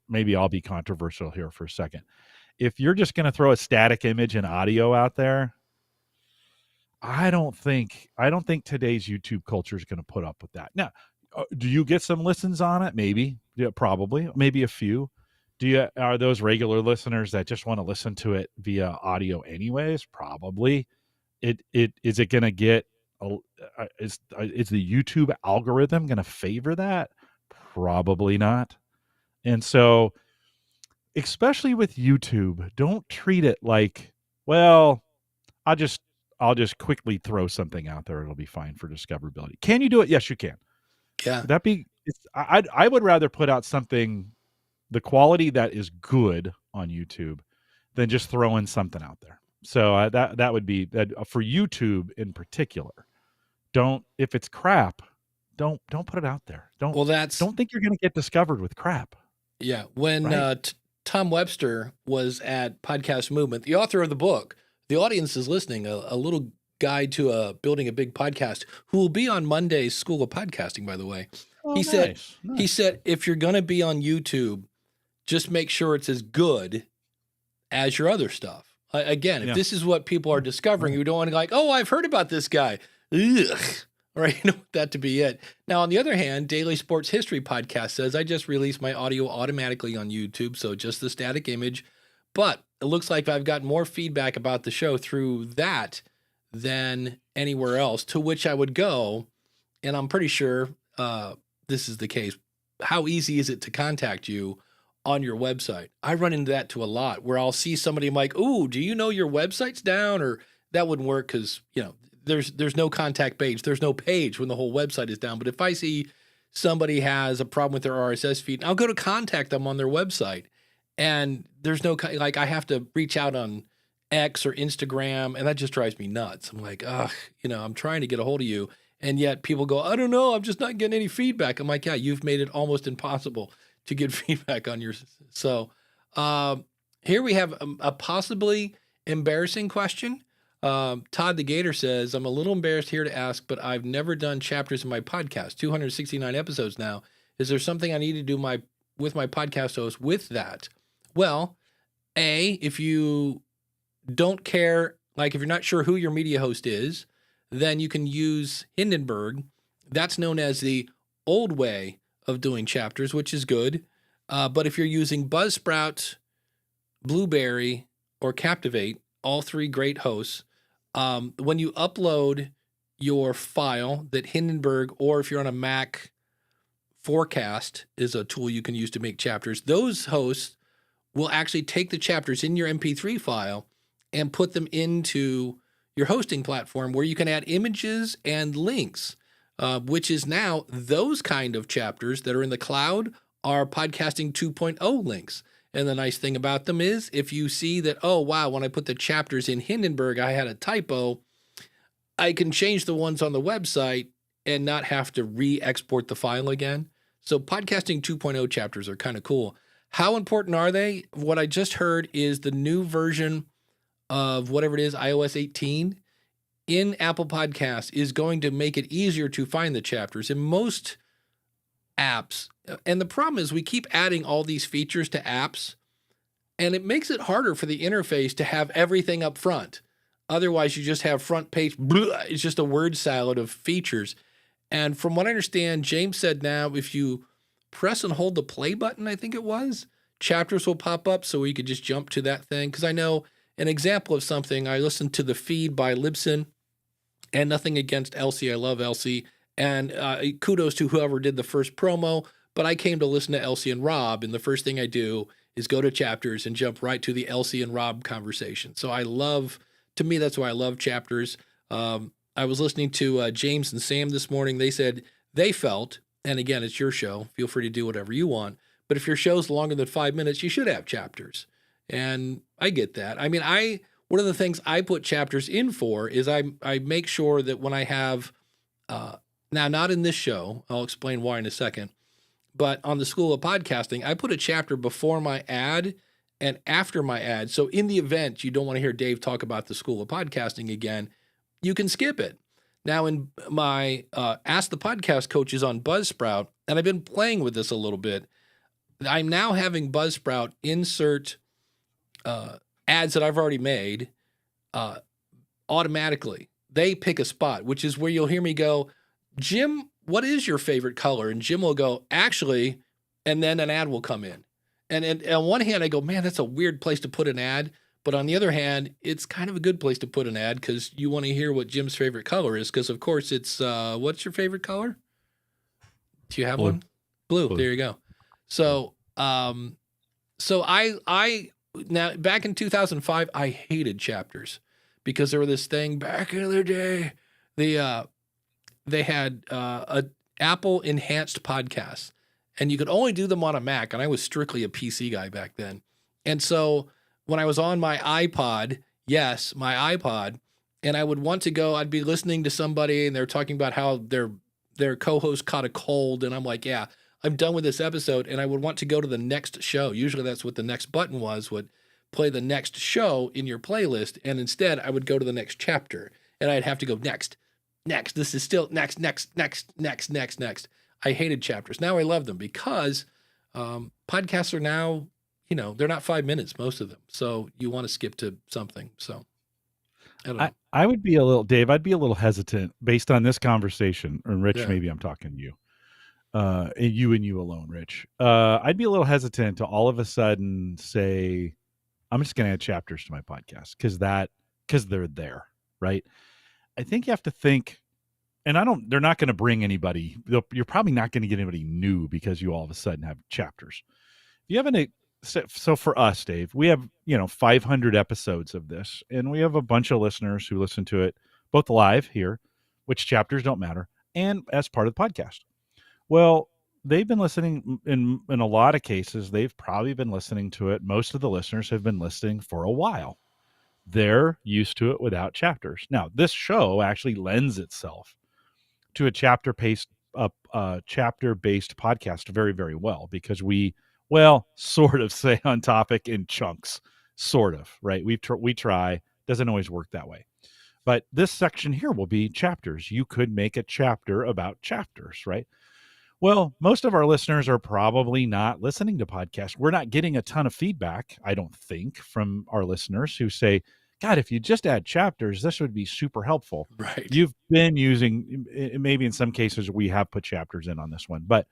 maybe I'll be controversial here for a second. If you're just going to throw a static image and audio out there, I don't think today's YouTube culture is going to put up with that. Now, do you get some listens on it? Maybe, yeah, probably, maybe a few. Are those regular listeners that just want to listen to it via audio anyways? Probably. Is it going to get? Is the YouTube algorithm going to favor that? Probably not. And so, especially with YouTube, don't treat it like, well, I'll just quickly throw something out there. It'll be fine for discoverability. Can you do it? Yes, you can. Yeah. Would that be? I would rather put out something, the quality that is good on YouTube, than just throwing something out there. So that would be that for YouTube in particular. If it's crap, don't put it out there. Don't think you're going to get discovered with crap. Yeah. When Tom Webster was at Podcast Movement, the author of the book, the audience is listening, a little guide to building a big podcast, who will be on Monday's School of Podcasting, by the way. He said, if you're going to be on YouTube, just make sure it's as good as your other stuff. Again, if this is what people are discovering, you don't want to like, oh, I've heard about this guy. Ugh. Right? You don't want that to be it. Now, on the other hand, Daily Sports History Podcast says, I just released my audio automatically on YouTube, so just the static image. But it looks like I've got more feedback about the show through that than anywhere else, to which I would go, and I'm pretty sure this is the case. How easy is it to contact you on your website? I run into that too a lot, where I'll see somebody, I'm like, ooh, do you know your website's down? Or that wouldn't work because, there's no contact page. There's no page when the whole website is down. But if I see somebody has a problem with their RSS feed, I'll go to contact them on their website. And there's no, like, I have to reach out on X or Instagram, and that just drives me nuts. I'm like, I'm trying to get a hold of you. And yet people go, I don't know, I'm just not getting any feedback. I'm like, yeah, you've made it almost impossible to get feedback on yours. So here we have a possibly embarrassing question. Todd the Gator says, I'm a little embarrassed here to ask, but I've never done chapters in my podcast, 269 episodes now. Is there something I need to do with my podcast host with that? Well, if you don't care, like if you're not sure who your media host is, then you can use Hindenburg. That's known as the old way of doing chapters, which is good. But if you're using Buzzsprout, Blueberry, or Captivate, all three great hosts, when you upload your file that Hindenburg, or if you're on a Mac, Forecast is a tool you can use to make chapters. Those hosts will actually take the chapters in your MP3 file and put them into your hosting platform where you can add images and links, which is now those kind of chapters that are in the cloud are Podcasting 2.0 links. And the nice thing about them is if you see that, oh, wow, when I put the chapters in Hindenburg, I had a typo, I can change the ones on the website and not have to re-export the file again. So Podcasting 2.0 chapters are kind of cool. How important are they? What I just heard is the new version of whatever it is, iOS 18, in Apple Podcasts is going to make it easier to find the chapters in most apps. And the problem is we keep adding all these features to apps, and it makes it harder for the interface to have everything up front. Otherwise, you just have front page, it's just a word salad of features. And from what I understand, James said now if you press and hold the play button, I think it was, chapters will pop up so we could just jump to that thing. Because I know an example of something, I listened to the feed by Libsyn, and nothing against Elsie. I love Elsie. And kudos to whoever did the first promo. But I came to listen to Elsie and Rob, and the first thing I do is go to chapters and jump right to the Elsie and Rob conversation. So to me, that's why I love chapters. I was listening to James and Sam this morning. They said they felt, and again, it's your show. Feel free to do whatever you want. But if your show's longer than 5 minutes, you should have chapters. And I get that. I mean, one of the things I put chapters in for is I make sure that when I have, now not in this show, I'll explain why in a second, but on the School of Podcasting, I put a chapter before my ad and after my ad. So in the event you don't want to hear Dave talk about the School of Podcasting again, you can skip it. Now in my Ask the Podcast Coaches on Buzzsprout, and I've been playing with this a little bit, I'm now having Buzzsprout insert ads that I've already made automatically. They pick a spot, which is where you'll hear me go, Jim, what is your favorite color? And Jim will go, actually, and then an ad will come in. And on one hand, I go, man, that's a weird place to put an ad. But on the other hand, it's kind of a good place to put an ad because you want to hear what Jim's favorite color is. Because, of course, it's what's your favorite color? Do you have one? Blue. There you go. So, I now back in 2005, I hated chapters because there were this thing back in the day. They had a Apple enhanced podcasts, and you could only do them on a Mac. And I was strictly a PC guy back then. And so when I was on my iPod, and I would want to go, I'd be listening to somebody and they're talking about how their co-host caught a cold. And I'm like, yeah, I'm done with this episode. And I would want to go to the next show. Usually that's what the next button would play the next show in your playlist. And instead I would go to the next chapter and I'd have to go next. This is still next. I hated chapters. Now I love them because podcasts are now, they're not 5 minutes, most of them. So you want to skip to something. So I don't know. I would be I'd be a little hesitant based on this conversation. And Rich, maybe I'm talking to you. And you alone, Rich. I'd be a little hesitant to all of a sudden say, I'm just going to add chapters to my podcast because they're there, right? I think you have to think, and they're not going to bring anybody. You're probably not going to get anybody new because you all of a sudden have chapters. If you have so for us, Dave, we have 500 episodes of this, and we have a bunch of listeners who listen to it both live here, which chapters don't matter, and as part of the podcast. Well, they've been listening in a lot of cases. They've probably been listening to it. Most of the listeners have been listening for a while. They're used to it without chapters. Now, this show actually lends itself to a chapter-based podcast very, very well, because we sort of stay on topic in chunks, sort of, right? We try. Doesn't always work that way. But this section here will be chapters. You could make a chapter about chapters, right? Well, most of our listeners are probably not listening to podcasts. We're not getting a ton of feedback, I don't think, from our listeners who say, God, if you just add chapters, this would be super helpful. Right. You've been using, maybe in some cases we have put chapters in on this one, but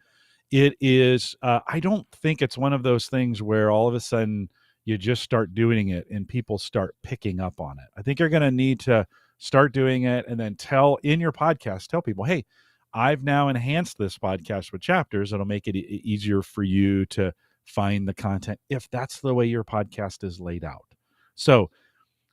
it is, I don't think it's one of those things where all of a sudden you just start doing it and people start picking up on it. I think you're going to need to start doing it and then tell people, hey, I've now enhanced this podcast with chapters. It'll make it easier for you to find the content if that's the way your podcast is laid out. So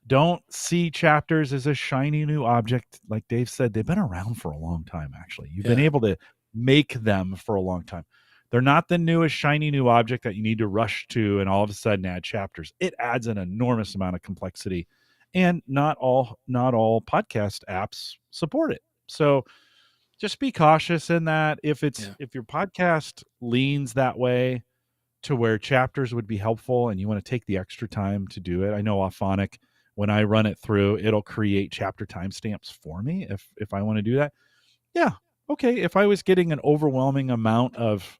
don't see chapters as a shiny new object. Like Dave said, they've been around for a long time, actually. You've been able to make them for a long time. They're not the newest shiny new object that you need to rush to and all of a sudden add chapters. It adds an enormous amount of complexity, and not all podcast apps support it. So just be cautious in that. If your podcast leans that way to where chapters would be helpful and you want to take the extra time to do it. I know Auphonic, when I run it through, it'll create chapter timestamps for me if I want to do that. Yeah. Okay. If I was getting an overwhelming amount of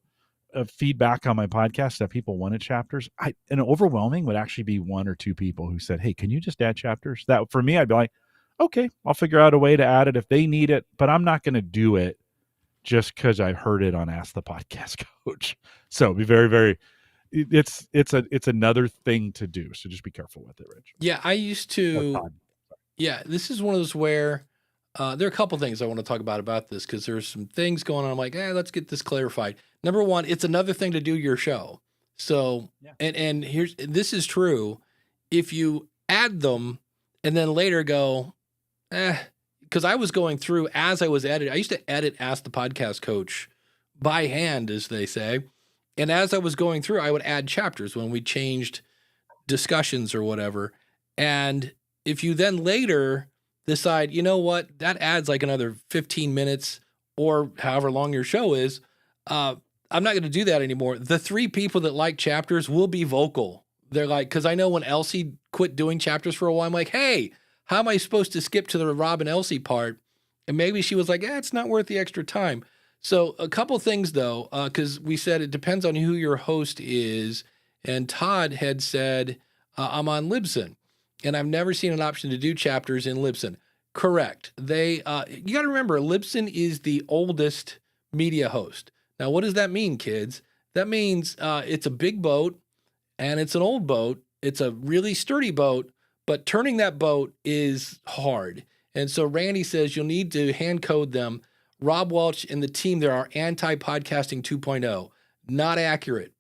feedback on my podcast that people wanted chapters, an overwhelming would actually be one or two people who said, hey, can you just add chapters? That for me, I'd be like, okay, I'll figure out a way to add it if they need it, but I'm not going to do it just because I heard it on Ask the Podcast Coach. So be very, very, it's another thing to do. So just be careful with it, Rich. Yeah. I used to, this is one of those where there are a couple things I want to talk about this, because there's some things going on. I'm like, let's get this clarified. Number one, it's another thing to do your show. So, and this is true. If you add them and then later go, because I was going through as I was editing. I used to edit Ask the Podcast Coach by hand, as they say. And as I was going through, I would add chapters when we changed discussions or whatever. And if you then later decide, you know what, that adds like another 15 minutes or however long your show is, I'm not going to do that anymore. The three people that like chapters will be vocal. They're like, because I know when Elsie quit doing chapters for a while, I'm like, hey, how am I supposed to skip to the Rob and Elsie part? And maybe she was like, it's not worth the extra time. So a couple things, though, because we said it depends on who your host is. And Todd had said, I'm on Libsyn, and I've never seen an option to do chapters in Libsyn. Correct. They, you got to remember, Libsyn is the oldest media host. Now, what does that mean, kids? That means it's a big boat, and it's an old boat. It's a really sturdy boat, but turning that boat is hard. And so Randy says you'll need to hand code them. Rob Welch and the team there are anti-podcasting 2.0. Not accurate.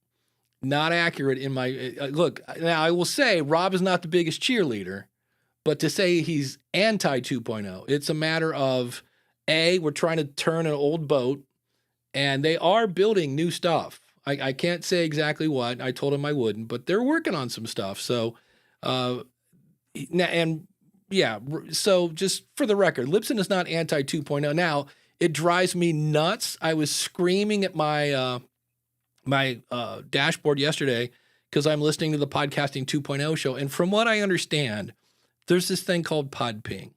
Not accurate in my look. Now, I will say Rob is not the biggest cheerleader, but to say he's anti 2.0, it's a matter of, we're trying to turn an old boat, and they are building new stuff. I can't say exactly what. I told him I wouldn't, but they're working on some stuff. So, so just for the record, Libsyn is not anti 2.0. Now, it drives me nuts. I was screaming at my dashboard yesterday because I'm listening to the Podcasting 2.0 show. And from what I understand, there's this thing called Podping.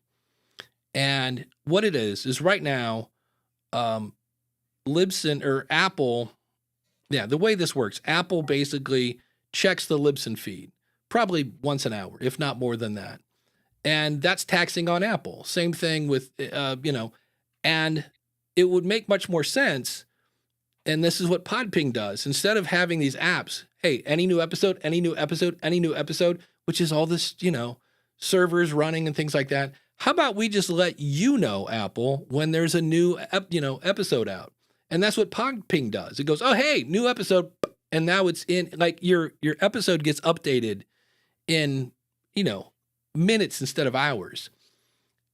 And what it is right now, Libsyn or Apple, the way this works, Apple basically checks the Libsyn feed probably once an hour, if not more than that. And that's taxing on Apple. Same thing with, and it would make much more sense. And this is what Podping does. Instead of having these apps, hey, any new episode, which is all this, servers running and things like that. How about we just let Apple, when there's a new, episode out? And that's what Podping does. It goes, oh, hey, new episode, and now it's in like your episode gets updated in, minutes instead of hours.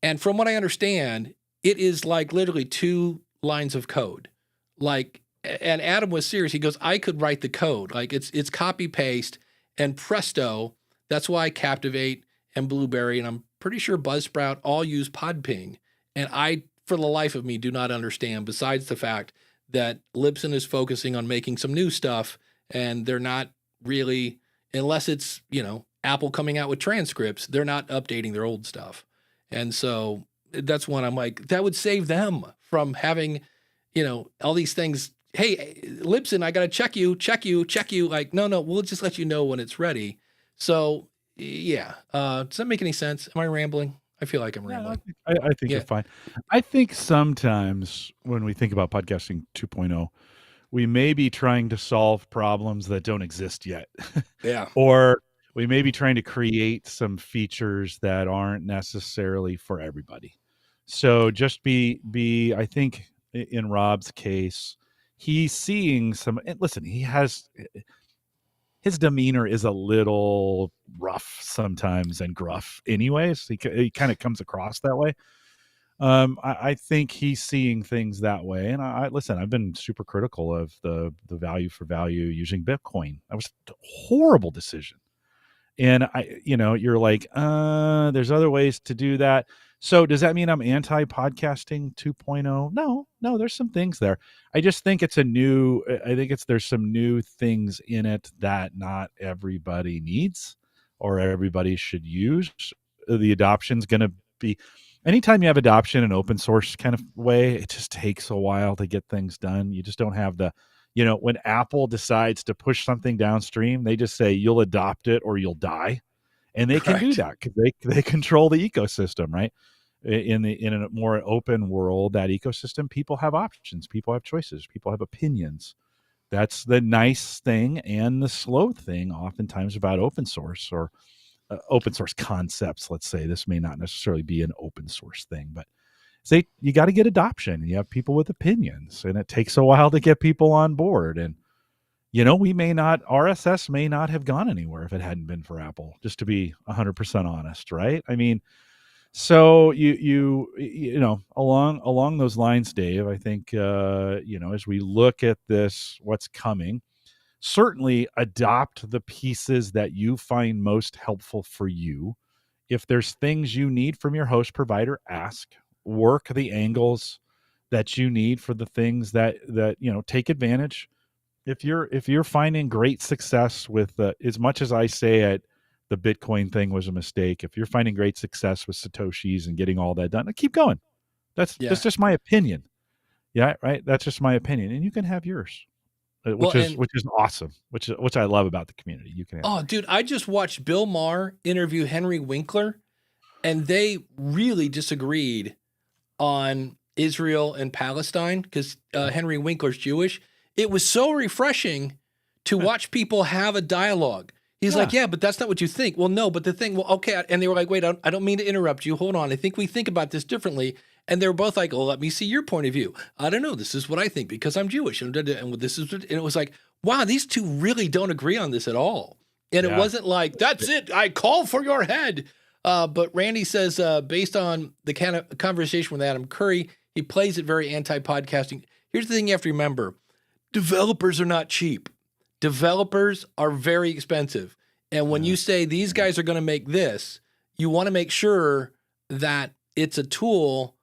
And from what I understand, it is like literally 2 lines of code. Like, and Adam was serious. He goes, I could write the code. Like it's copy paste and presto. That's why Captivate and Blueberry and I'm pretty sure Buzzsprout all use Podping. And I, for the life of me, do not understand, besides the fact that Libsyn is focusing on making some new stuff and they're not really, unless it's, Apple coming out with transcripts, they're not updating their old stuff. And so that's when I'm like, that would save them from having, all these things. Hey, Libsyn, I got to check you. Like, no, we'll just let you know when it's ready. So, yeah. Does that make any sense? Am I rambling? I feel like I'm rambling. I think you're fine. I think sometimes when we think about podcasting 2.0, we may be trying to solve problems that don't exist yet. Yeah. Or we may be trying to create some features that aren't necessarily for everybody. So just I think in Rob's case, he's seeing some, listen, his demeanor is a little rough sometimes and gruff anyways. He kind of comes across that way. I think he's seeing things that way. And listen, I've been super critical of the value for value using Bitcoin. That was a horrible decision. And you're like, there's other ways to do that. So does that mean I'm anti-podcasting 2.0? No, there's some things there. I just think there's some new things in it that not everybody needs or everybody should use. The adoption's going to be, anytime you have adoption in open source kind of way, it just takes a while to get things done. You just don't have when Apple decides to push something downstream, they just say you'll adopt it or you'll die. And they can do that because they control the ecosystem, right? In a more open world, that ecosystem, people have options, people have choices, people have opinions. That's the nice thing and the slow thing oftentimes about open source or open source concepts. Let's say this may not necessarily be an open source thing, but you got to get adoption. You have people with opinions, and it takes a while to get people on board. And RSS may not have gone anywhere if it hadn't been for Apple, just to be 100% honest, right? I mean, so along those lines, Dave, I think as we look at this, what's coming, certainly adopt the pieces that you find most helpful for you. If there's things you need from your host provider, ask. Work the angles that you need for the things that take advantage. If you're finding great success with as much as I say it, the Bitcoin thing was a mistake. If you're finding great success with Satoshis and getting all that done, keep going. That's just my opinion. Yeah, right. That's just my opinion, and you can have yours, which is awesome. Which I love about the community. You can. Oh, dude, I just watched Bill Maher interview Henry Winkler, and they really disagreed on Israel and Palestine because Henry Winkler's Jewish. It was so refreshing to watch people have a dialogue. He's like, yeah, but that's not what you think. Well, no, but the thing, okay. And they were like, wait, I don't mean to interrupt you. Hold on. I think we think about this differently. And they were both like, well, let me see your point of view. I don't know. This is what I think because I'm Jewish. And it was like, wow, these two really don't agree on this at all. And it wasn't like, that's it. I call for your head. But Randy says, based on the kind of conversation with Adam Curry, he plays it very anti-podcasting. Here's the thing you have to remember. Developers are not cheap. Developers are very expensive. And when you say these guys are going to make this, you want to make sure that it's a tool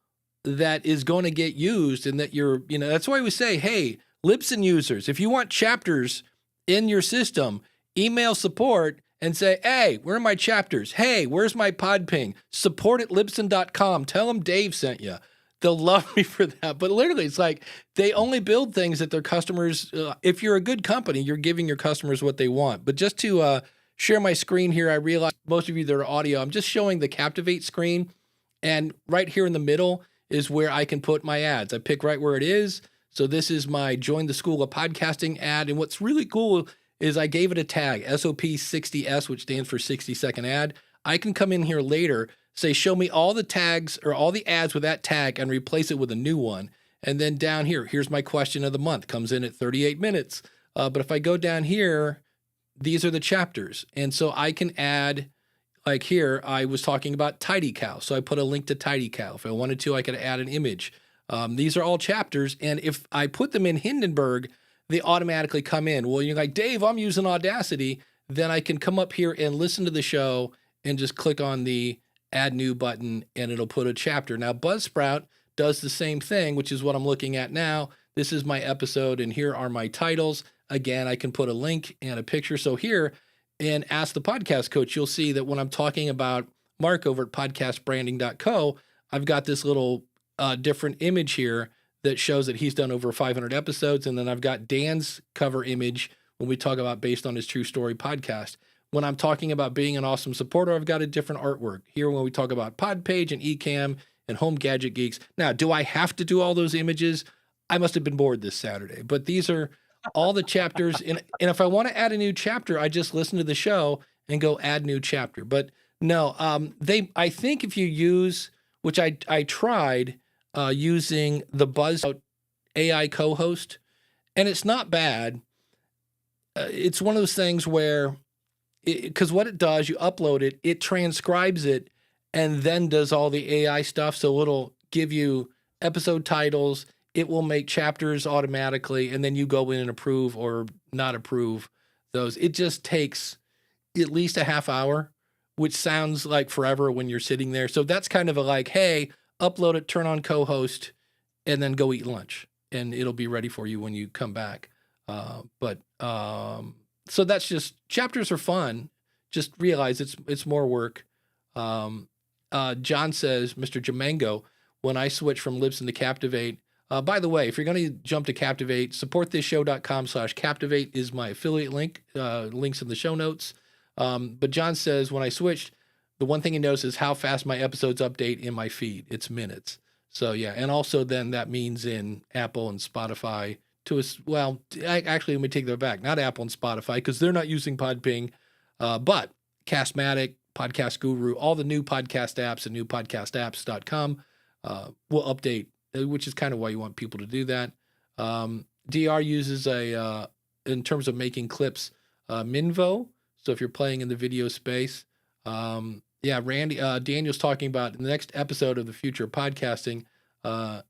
that is going to get used and that that's why we say, hey, Libsyn users, if you want chapters in your system, email support and say, hey, where are my chapters? Hey, where's my Podping? Support at Libsyn.com. Tell them Dave sent you. They'll love me for that. But literally, it's like they only build things that their customers, if you're a good company, you're giving your customers what they want. But just to share my screen here, I realize most of you that are audio, I'm just showing the Captivate screen. And right here in the middle is where I can put my ads. I pick right where it is. So this is my Join the School of Podcasting ad. And what's really cool is I gave it a tag, SOP60S, which stands for 60-second ad. I can come in here later, say, show me all the tags or all the ads with that tag and replace it with a new one. And then down here, here's my question of the month, comes in at 38 minutes. But if I go down here, these are the chapters. And so I can add, like here, I was talking about Tidy Cow. So I put a link to Tidy Cow. If I wanted to, I could add an image. These are all chapters. And if I put them in Hindenburg, they automatically come in. Well, you're like, Dave, I'm using Audacity. Then I can come up here and listen to the show and just click on the add new button and it'll put a chapter. Now, Buzzsprout does the same thing, which is what I'm looking at now. This is my episode and here are my titles. Again, I can put a link and a picture. So here in Ask the Podcast Coach, you'll see that when I'm talking about Mark over at podcastbranding.co, I've got this little different image here that shows that he's done over 500 episodes. And then I've got Dan's cover image when we talk about Based on His True Story podcast. When I'm talking about being an awesome supporter, I've got a different artwork. Here when we talk about Podpage and Ecamm and Home Gadget Geeks. Now, do I have to do all those images? I must have been bored this Saturday. But these are all the chapters. And if I want to add a new chapter, I just listen to the show and go add new chapter. But no, I think if you use, which I tried using the Buzzsprout AI co-host, and it's not bad. It's one of those things where, because what it does, you upload it, it transcribes it, and then does all the AI stuff. So it'll give you episode titles. It will make chapters automatically, and then you go in and approve or not approve those. It just takes at least a half hour, which sounds like forever when you're sitting there. So that's kind of a like, hey, upload it, turn on co-host, and then go eat lunch, and it'll be ready for you when you come back. So that's just, chapters are fun. Just realize it's more work. John says, Mr. Jamango, when I switch from Libsyn to Captivate, by the way, if you're going to jump to Captivate, supportthisShow.com/Captivate is my affiliate link. Links in the show notes. But John says, when I switched, the one thing he noticed is how fast my episodes update in my feed. It's minutes. So yeah. And also then that means in Apple and Spotify actually, let me take that back. Not Apple and Spotify, because they're not using Podping, but Castmatic, Podcast Guru, all the new podcast apps and newpodcastapps.com will update, which is kind of why you want people to do that. DR uses in terms of making clips, Minvo. So if you're playing in the video space, Randy, Daniel's talking about in the next episode of the Future of Podcasting. I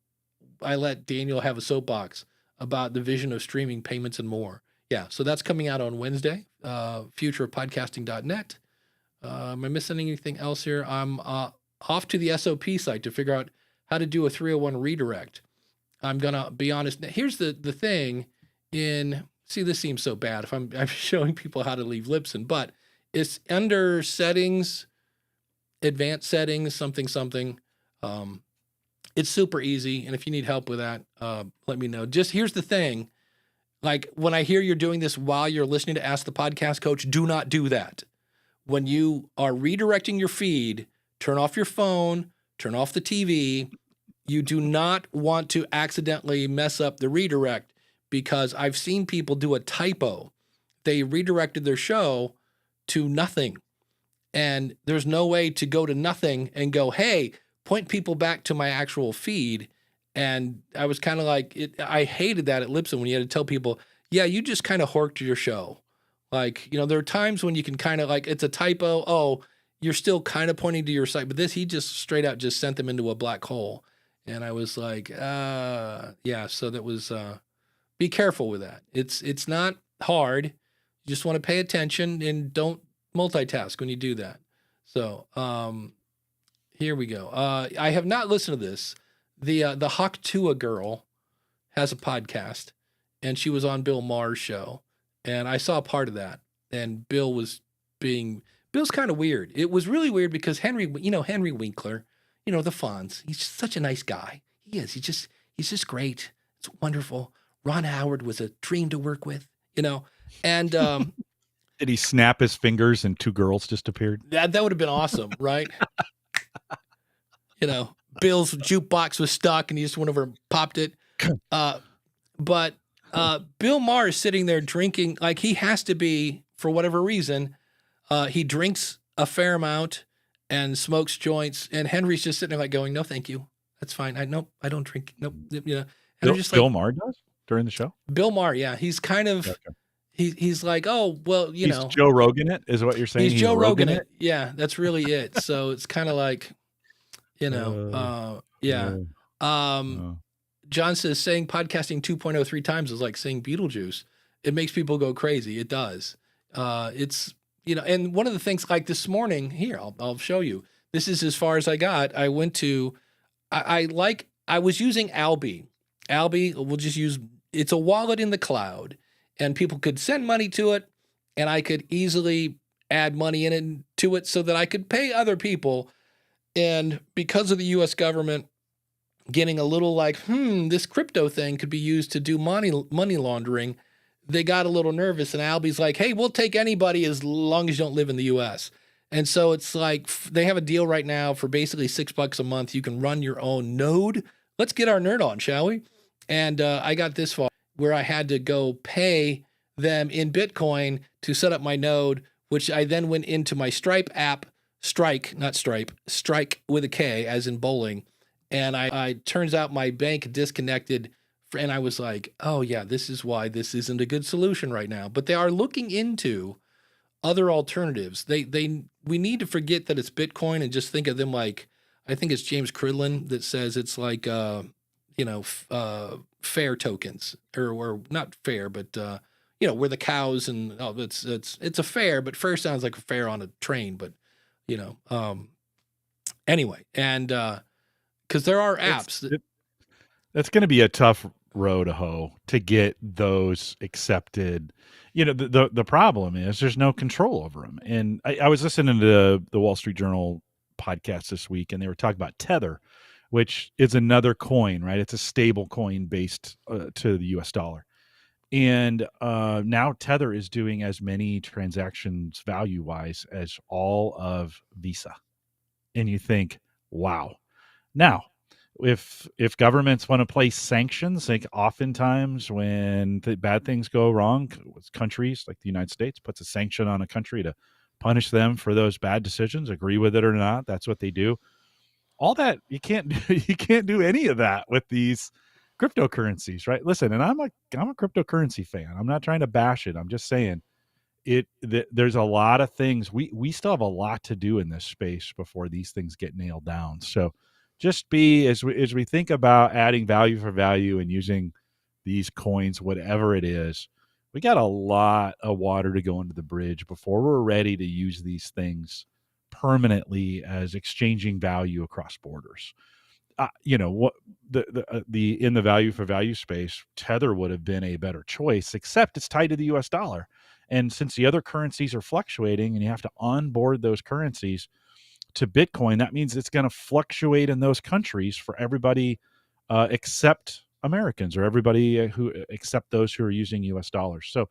let Daniel have a soapbox about the vision of streaming, payments, and more. Yeah, so that's coming out on Wednesday, futureofpodcasting.net. Am I missing anything else here? I'm off to the SOP site to figure out how to do a 301 redirect. I'm going to be honest. Here's the thing see, this seems so bad if I'm showing people how to leave Libsyn, but it's under settings, advanced settings, something. It's super easy. And if you need help with that, let me know. Just here's the thing. Like when I hear you're doing this while you're listening to Ask the Podcast Coach, do not do that. When you are redirecting your feed, turn off your phone, turn off the TV. You do not want to accidentally mess up the redirect, because I've seen people do a typo. They redirected their show to nothing. And there's no way to go to nothing and go, hey, point people back to my actual feed. And I was kind of like, I hated that at Libsyn when you had to tell people, yeah, you just kind of horked your show. Like, there are times when you can kind of like, it's a typo. Oh, you're still kind of pointing to your site. But he just straight out just sent them into a black hole. And I was like, yeah, so that was, be careful with that. It's not hard. You just want to pay attention and don't multitask when you do that. So, here we go. I have not listened to this. The Haktua girl has a podcast, and she was on Bill Maher's show, and I saw part of that. And Bill's kind of weird. It was really weird because Henry Winkler, the Fonz. He's just such a nice guy. He is. He's just great. It's wonderful. Ron Howard was a dream to work with. And did he snap his fingers and two girls just appeared? That would have been awesome, right? Bill's jukebox was stuck and he just went over and popped it. But Bill Maher is sitting there drinking, like he has to be, for whatever reason, he drinks a fair amount and smokes joints. And Henry's just sitting there like going, no, thank you. That's fine. I don't drink. Nope. And I'm just like, Bill Maher does? during the show? Bill Maher, yeah, he's kind of Okay. he's like, oh well, He's Joe Rogan it, is what you're saying? he's Joe Rogan it. Yeah, that's really it. So it's kind of like, yeah. Oh. John says saying podcasting 2.0 3 times is like saying Beetlejuice. It makes people go crazy. It does. It's and one of the things like this morning here, I'll show you. This is as far as I got. I went to, I was using Alby. Alby, we'll just use, it's a wallet in the cloud, and people could send money to it, and I could easily add money into it so that I could pay other people. And because of the U.S. government getting a little like, this crypto thing could be used to do money laundering, they got a little nervous, and Alby's like, hey, we'll take anybody as long as you don't live in the U.S. And so it's like they have a deal right now for basically $6 a month. You can run your own node. Let's get our nerd on, shall we? And I got this far where I had to go pay them in Bitcoin to set up my node, which I then went into my Stripe app, Strike with a K, as in bowling. And I turns out my bank disconnected, and I was like, oh yeah, this is why this isn't a good solution right now. But they are looking into other alternatives. We need to forget that it's Bitcoin and just think of them like, I think it's James Cridlin that says it's like, fair tokens, or not fair, but where the cows and it's a fair, but fair sounds like a fair on a train, but anyway, and because there are apps that's going to be a tough row to hoe to get those accepted. The problem is there's no control over them. And I was listening to the Wall Street Journal podcast this week, and they were talking about Tether, which is another coin, right? It's a stable coin based to the US dollar. And now Tether is doing as many transactions value wise as all of Visa. And you think, wow. Now, if governments want to place sanctions, like oftentimes when bad things go wrong, countries like the United States puts a sanction on a country to punish them for those bad decisions, agree with it or not, that's what they do. All that you can't do any of that with these cryptocurrencies, right? Listen, and I'm a cryptocurrency fan. I'm not trying to bash it. I'm just saying there's a lot of things. We still have a lot to do in this space before these things get nailed down. So just as we think about adding value for value and using these coins, whatever it is, we got a lot of water to go under the bridge before we're ready to use these things permanently as exchanging value across borders. What in the value for value space, Tether would have been a better choice, except it's tied to the US dollar. And since the other currencies are fluctuating and you have to onboard those currencies to Bitcoin, that means it's going to fluctuate in those countries for everybody except Americans, or everybody who except those who are using US dollars. So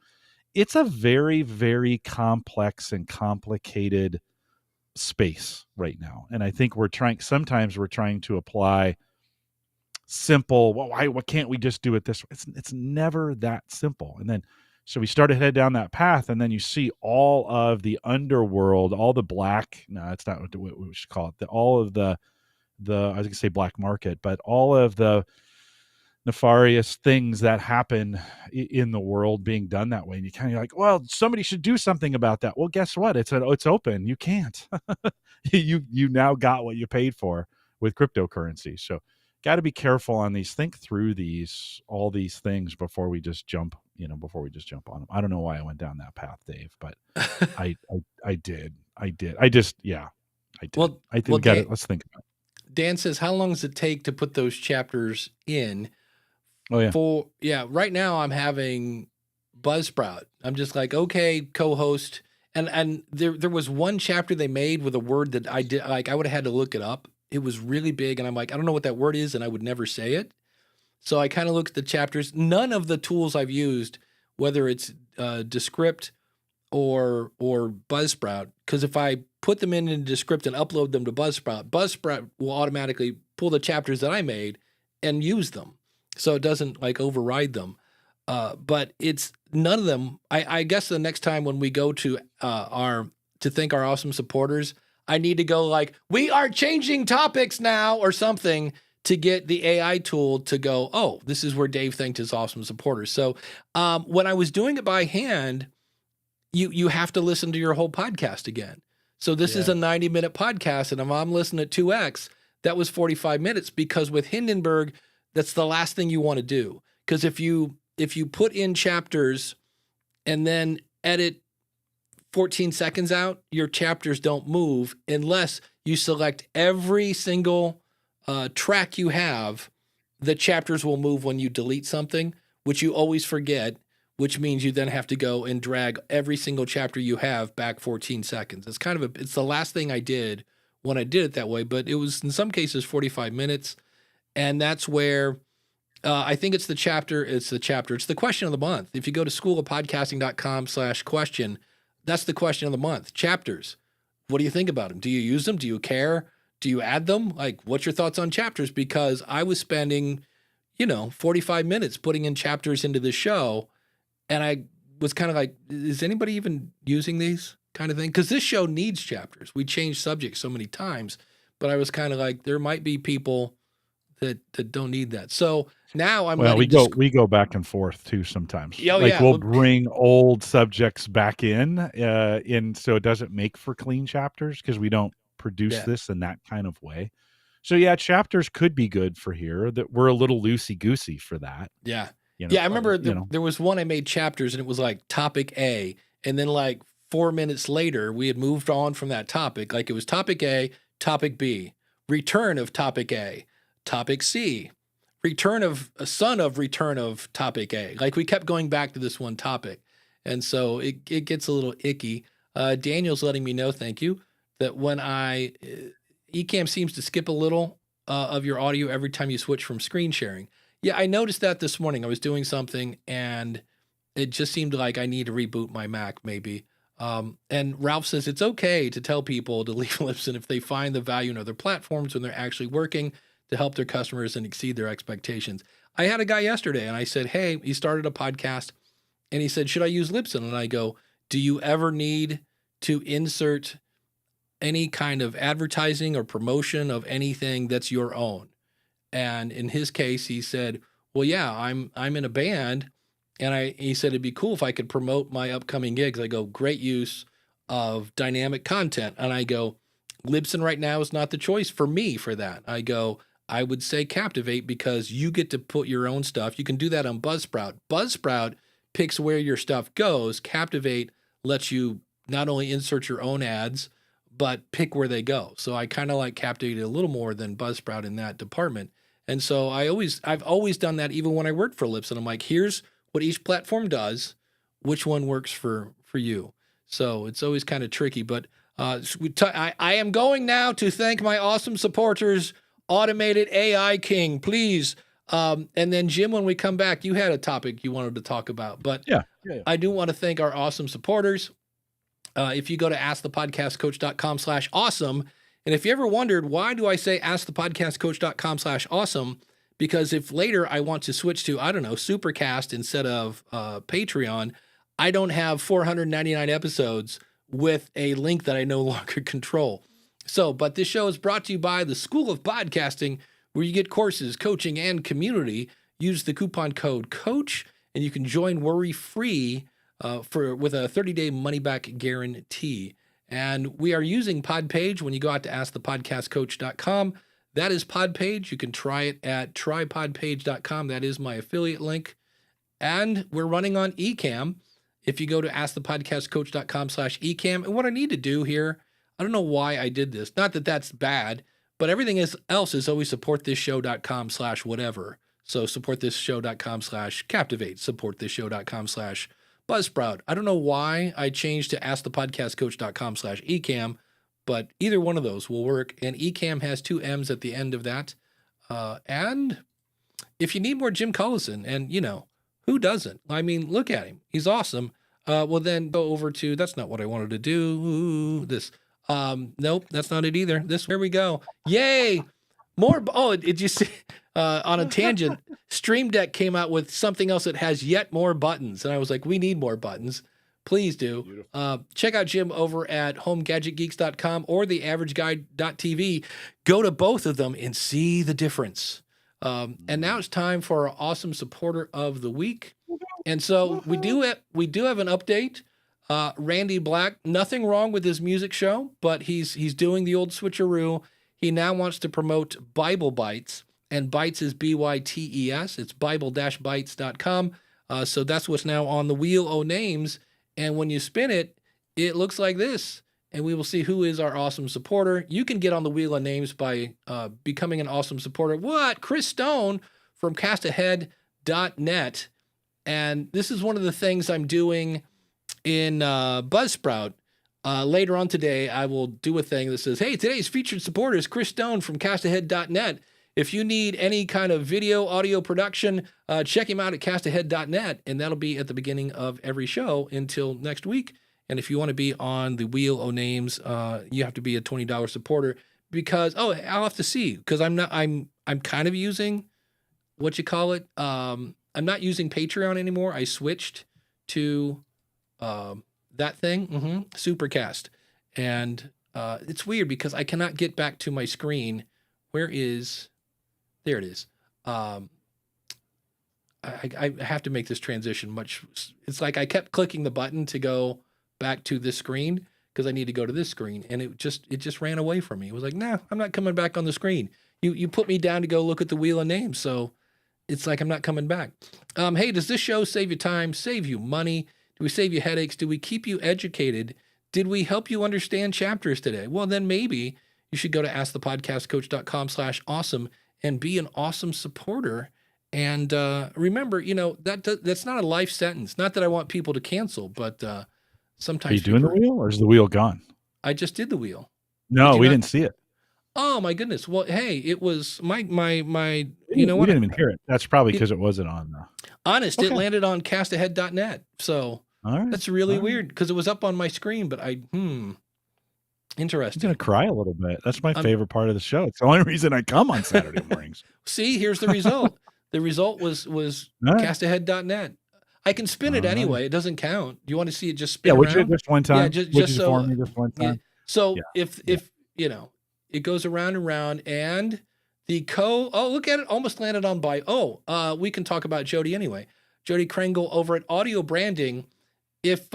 it's a very, very complex and complicated space right now. And I think sometimes we're trying to apply simple, what can't we just do it this way? It's never that simple. And then so we started head down that path, and then you see all of the underworld, all the black, no, it's not what we should call it, all of the I was gonna say black market, but all of the nefarious things that happen in the world being done that way. And you kind of like, well, somebody should do something about that. Well, guess what? It's open. You can't. you now got what you paid for with cryptocurrency. So got to be careful on these. Think through all these things before we just jump on them. I don't know why I went down that path, Dave, but I did. I did. I did. Well, I think let's think about it. Dan says, how long does it take to put those chapters in? Oh yeah. Right now I'm having Buzzsprout. I'm just like, okay, co-host. And there was one chapter they made with a word that I did, like, I would have had to look it up. It was really big. And I'm like, I don't know what that word is. And I would never say it. So I kind of looked at the chapters. None of the tools I've used, whether it's Descript or Buzzsprout, because if I put them in Descript and upload them to Buzzsprout will automatically pull the chapters that I made and use them. So it doesn't like override them. But it's none of them. I guess the next time when we go to thank our awesome supporters, I need to go like, we are changing topics now or something to get the AI tool to go, oh, this is where Dave thanked his awesome supporters. So when I was doing it by hand, you have to listen to your whole podcast again. So this is a 90-minute podcast, and if I'm listening at 2x, that was 45 minutes, because with Hindenburg, that's the last thing you want to do. Because if you put in chapters and then edit 14 seconds out, your chapters don't move unless you select every single track you have. The chapters will move when you delete something, which you always forget, which means you then have to go and drag every single chapter you have back 14 seconds. It's kind of it's the last thing I did when I did it that way, but it was in some cases 45 minutes. And that's where I think it's the question of the month. If you go to schoolofpodcasting.com/question, that's the question of the month. Chapters. What do you think about them? Do you use them? Do you care? Do you add them? Like, what's your thoughts on chapters? Because I was spending, 45 minutes putting in chapters into the show. And I was kind of like, is anybody even using these kind of thing? Because this show needs chapters. We change subjects so many times. But I was kind of like, there might be people that don't need that. So now I'm we go back and forth too sometimes. We'll bring old subjects back in so it doesn't make for clean chapters, because we don't produce this in that kind of way. So chapters could be good for here. That we're a little loosey goosey for that. Yeah. I remember there was one I made chapters, and it was like topic A. And then like 4 minutes later, we had moved on from that topic. Like it was topic A, topic B, return of topic A, topic C, return of topic A. Like we kept going back to this one topic. And so it gets a little icky. Daniel's letting me know, thank you, that when Ecamm seems to skip a little of your audio every time you switch from screen sharing. Yeah, I noticed that this morning. I was doing something, and it just seemed like I need to reboot my Mac, maybe. And Ralph says it's okay to tell people to leave Libsyn if they find the value in other platforms when they're actually working to help their customers and exceed their expectations. I had a guy yesterday, and I said, hey, he started a podcast, and he said, should I use Libsyn? And I go, do you ever need to insert any kind of advertising or promotion of anything that's your own? And in his case, he said, well, yeah, I'm in a band. And he said, it'd be cool if I could promote my upcoming gigs. I go, great use of dynamic content. And I go, Libsyn right now is not the choice for me for that. I go, I would say Captivate, because you get to put your own stuff. You can do that on Buzzsprout. Buzzsprout picks where your stuff goes. Captivate lets you not only insert your own ads, but pick where they go. So I kind of like Captivate a little more than Buzzsprout in that department. And so I've always done that, even when I worked for Libsyn. I'm like, here's what each platform does, which one works for you. So it's always kind of tricky. But I am going now to thank my awesome supporters, Automated AI King, please. And then Jim, when we come back, you had a topic you wanted to talk about. But I do want to thank our awesome supporters. If you go to askthepodcastcoach.com/awesome, and if you ever wondered, why do I say askthepodcastcoach.com/awesome? Because if later I want to switch to, I don't know, Supercast instead of Patreon, I don't have 499 episodes with a link that I no longer control. So, but this show is brought to you by the School of Podcasting, where you get courses, coaching, and community. Use the coupon code COACH, and you can join worry-free with a 30-day money-back guarantee. And we are using Podpage. When you go out to askthepodcastcoach.com, that is Podpage. You can try it at trypodpage.com. That is my affiliate link. And we're running on Ecamm. If you go to askthepodcastcoach.com/Ecamm, and what I need to do here, I don't know why I did this. Not that that's bad, but everything else is always supportthisShow.com/whatever. So supportthisShow.com/Captivate, supportthisShow.com/Buzzsprout. I don't know why I changed to askthepodcastcoach.com/Ecamm, but either one of those will work. And Ecamm has 2 M's at the end of that. And if you need more Jim Collison, and who doesn't? I mean, look at him. He's awesome. Well, then go over to, that's not what I wanted to do. This. Nope, that's not it either. Here we go. Yay! More. Oh, did you see? On a tangent, Stream Deck came out with something else that has yet more buttons, and I was like, we need more buttons. Please do. Beautiful. Check out Jim over at homegadgetgeeks.com or theaverageguy.tv. Go to both of them and see the difference. And now it's time for our awesome supporter of the week. And so we do have an update. Randy Black, nothing wrong with his music show, but he's doing the old switcheroo. He now wants to promote Bible Bites, and Bites is BYTES. It's bible-bites.com. So that's what's now on the Wheel o' Names. And when you spin it, it looks like this. And we will see who is our awesome supporter. You can get on the Wheel of Names by becoming an awesome supporter. What? Chris Stone from castahead.net. And this is one of the things I'm doing in Buzzsprout. Later on today, I will do a thing that says, hey, today's featured supporter is Chris Stone from castahead.net. If you need any kind of video, audio production, check him out at castahead.net, and that'll be at the beginning of every show until next week. And if you want to be on the Wheel o' Names, you have to be a $20 supporter because, I'll have to see, because I'm kind of using, what you call it? I'm not using Patreon anymore. I switched to that thing, Supercast. And it's weird because I cannot get back to my screen. There it is. I have to make this transition it's like I kept clicking the button to go back to this screen because I need to go to this screen, and it just ran away from me. It was like, nah, I'm not coming back on the screen. You put me down to go look at the Wheel of Names, so it's like I'm not coming back. Hey, does this show save you time, save you money? Do we save you headaches? Do we keep you educated? Did we help you understand chapters today? Well, then maybe you should go to askthepodcastcoach.com/awesome and be an awesome supporter. And remember, that's not a life sentence. Not that I want people to cancel, but sometimes. Are you doing the wheel, or is the wheel gone? I just did the wheel. No, we didn't see it. Oh my goodness. Well, hey, it was my. We didn't even hear it. That's probably because it wasn't on. Honest, Okay. It landed on castahead.net. So All right. that's really weird because it was up on my screen, but interesting. I'm going to cry a little bit. That's my favorite part of the show. It's the only reason I come on Saturday mornings. See, here's the result. The result was castahead.net. I can spin it anyway. It doesn't count. Do you want to see it just spin around? Yeah, just one time. Yeah, just so. For me just one time. Yeah. So if it goes around and around, and look at it, almost landed on by. We can talk about Jody anyway. Jody Kringle over at Audio Branding. If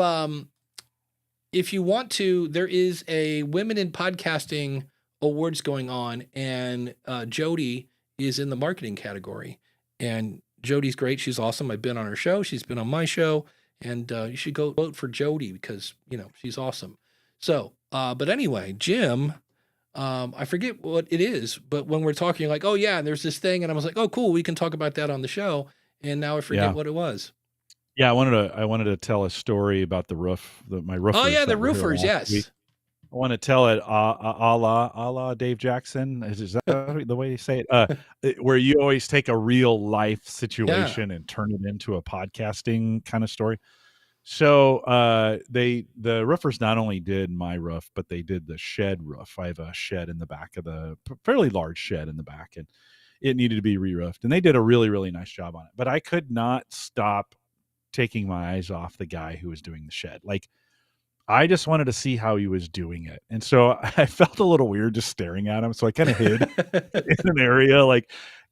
you want to, there is a Women in Podcasting Awards going on, and Jody is in the marketing category. And Jody's great. She's awesome. I've been on her show. She's been on my show. And you should go vote for Jody because, she's awesome. So, but anyway, Jim, I forget what it is, but when we're talking like, oh yeah, there's this thing. And I was like, oh, cool. We can talk about that on the show. And now I forget what it was. Yeah, I wanted to tell a story about the roof, my roofers. Oh yeah, the roofers, yes. I want to tell it a la Dave Jackson. Is that the way you say it? Where you always take a real life situation and turn it into a podcasting kind of story. So the roofers not only did my roof, but they did the shed roof. I have a shed in the back of fairly large shed in the back, and it needed to be re-roofed. And they did a really, really nice job on it. But I could not stop taking my eyes off the guy who was doing the shed. Like, I just wanted to see how he was doing it. And so I felt a little weird just staring at him. So I kind of hid in an area,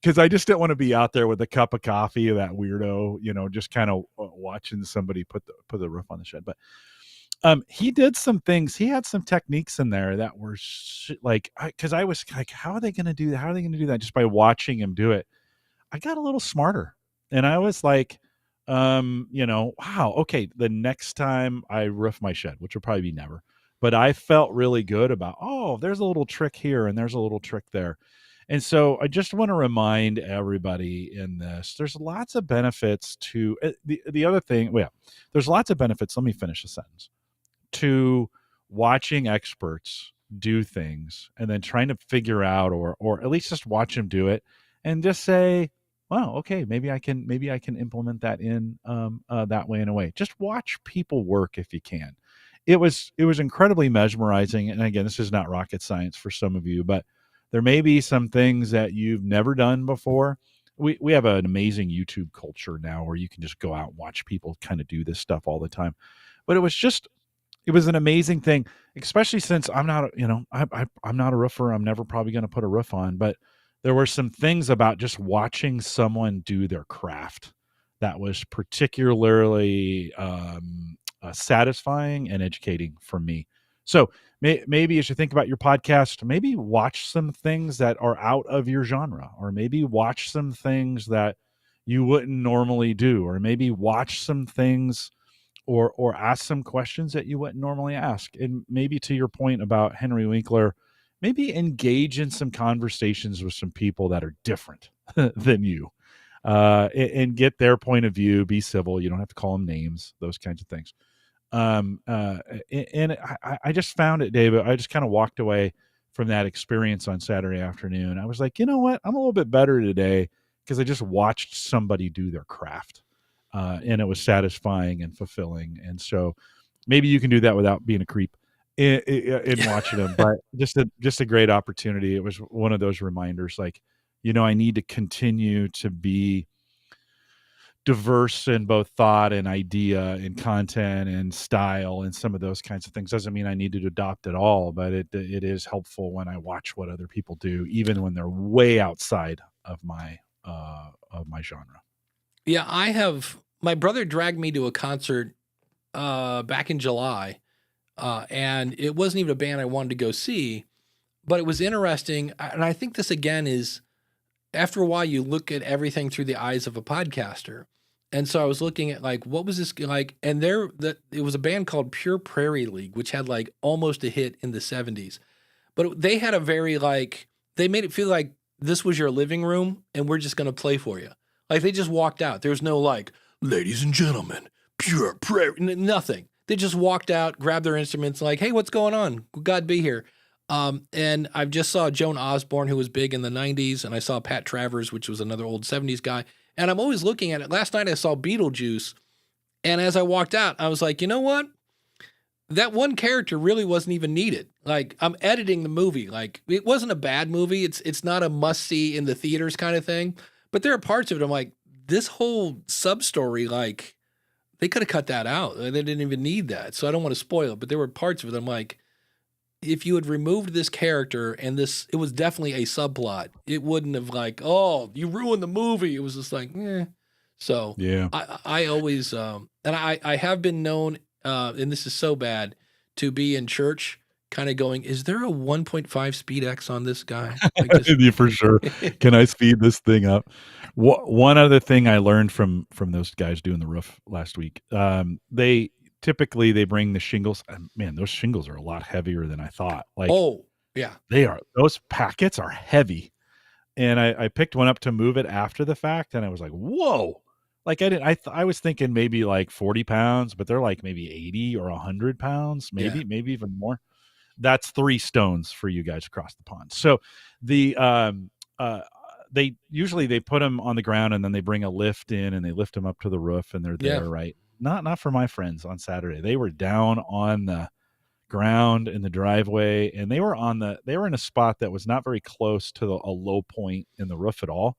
because I just didn't want to be out there with a cup of coffee, that weirdo, just kind of watching somebody put the roof on the shed. But he did some things. He had some techniques in there that were because I was like, how are they going to do that? How are they going to do that? Just by watching him do it, I got a little smarter. And I was like, wow, okay, the next time I roof my shed, which will probably be never, but I felt really good about, there's a little trick here and there's a little trick there. And so I just want to remind everybody in this, there's lots of benefits to the other thing. Well, there's lots of benefits. Let me finish the sentence. To watching experts do things and then trying to figure out, or at least just watch them do it and just say, wow, okay, maybe I can implement that in that way in a way. Just watch people work if you can. It was incredibly mesmerizing. And again, this is not rocket science for some of you, but there may be some things that you've never done before. We have an amazing YouTube culture now where you can just go out and watch people kind of do this stuff all the time. But it was an amazing thing, especially since I'm not, I'm not a roofer. I'm never probably going to put a roof on, but there were some things about just watching someone do their craft that was particularly satisfying and educating for me. So maybe as you think about your podcast, maybe watch some things that are out of your genre, or maybe watch some things that you wouldn't normally do, or maybe watch some things or ask some questions that you wouldn't normally ask. And maybe to your point about Henry Winkler, maybe engage in some conversations with some people that are different than you, and get their point of view. Be civil. You don't have to call them names, those kinds of things. And I just found it, David. I just kind of walked away from that experience on Saturday afternoon. I was like, you know what? I'm a little bit better today because I just watched somebody do their craft. And it was satisfying and fulfilling. And so maybe you can do that without being a creep in watching them, but just a great opportunity. It was one of those reminders, like, I need to continue to be diverse in both thought and idea and content and style and some of those kinds of things. Doesn't mean I need to adopt it all, but it is helpful when I watch what other people do, even when they're way outside of my genre. Yeah, my brother dragged me to a concert back in July, and it wasn't even a band I wanted to go see, but it was interesting. And I think this again is, after a while, you look at everything through the eyes of a podcaster. And so I was looking at, like, what was this like? And it was a band called Pure Prairie League, which had like almost a hit in the 70s. But they had a very, like, they made it feel like this was your living room and we're just going to play for you. Like, they just walked out. There was no, like, ladies and gentlemen, Pure Prairie, nothing. They just walked out, grabbed their instruments, like, hey, what's going on? God be here. And I just saw Joan Osborne, who was big in the 90s, and I saw Pat Travers, which was another old 70s guy. And I'm always looking at it. Last night I saw Beetlejuice, and as I walked out, I was like, you know what? That one character really wasn't even needed. Like, I'm editing the movie. Like, it wasn't a bad movie. It's not a must-see in the theaters kind of thing. But there are parts of it I'm like, this whole sub-story, like, they could have cut that out. They didn't even need that. So I don't want to spoil it, but there were parts of it I'm like, if you had removed this character and it was definitely a subplot, it wouldn't have, like, oh, you ruined the movie. It was just like, eh. So Yeah. I always, and I have been known, and this is so bad, to be in church kind of going, is there a 1.5 speed X on this guy? Like, Yeah, for sure. Can I speed this thing up? One other thing I learned from those guys doing the roof last week, they typically bring the shingles. And man, those shingles are a lot heavier than I thought. Like, oh, yeah. Those packets are heavy. And I picked one up to move it after the fact, and I was like, whoa. Like, I was thinking maybe like 40 pounds, but they're like maybe 80 or 100 pounds, maybe even more. That's 3 stones for you guys across the pond. So they usually put them on the ground, and then they bring a lift in and they lift them up to the roof, and they're there, right? Not for my friends on Saturday. They were down on the ground in the driveway, and they were in a spot that was not very close to a low point in the roof at all.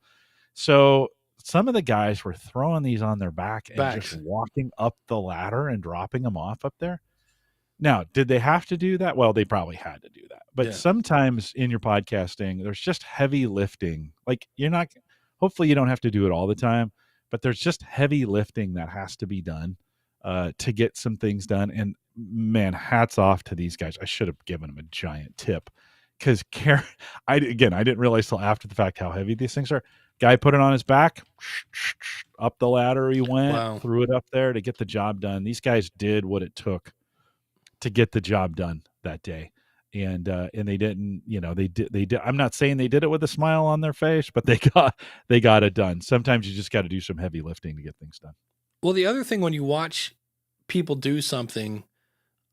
So some of the guys were throwing these on their back and just walking up the ladder and dropping them off up there. Now, did they have to do that? Well, they probably had to do that. But sometimes in your podcasting, there's just heavy lifting. Like, hopefully you don't have to do it all the time, but there's just heavy lifting that has to be done to get some things done. And man, hats off to these guys. I should have given them a giant tip, because I didn't realize till after the fact how heavy these things are. Guy put it on his back, up the ladder he went, threw it up there to get the job done. These guys did what it took to get the job done that day. And they didn't, they did. I'm not saying they did it with a smile on their face, but they got it done. Sometimes you just got to do some heavy lifting to get things done. Well, the other thing, when you watch people do something,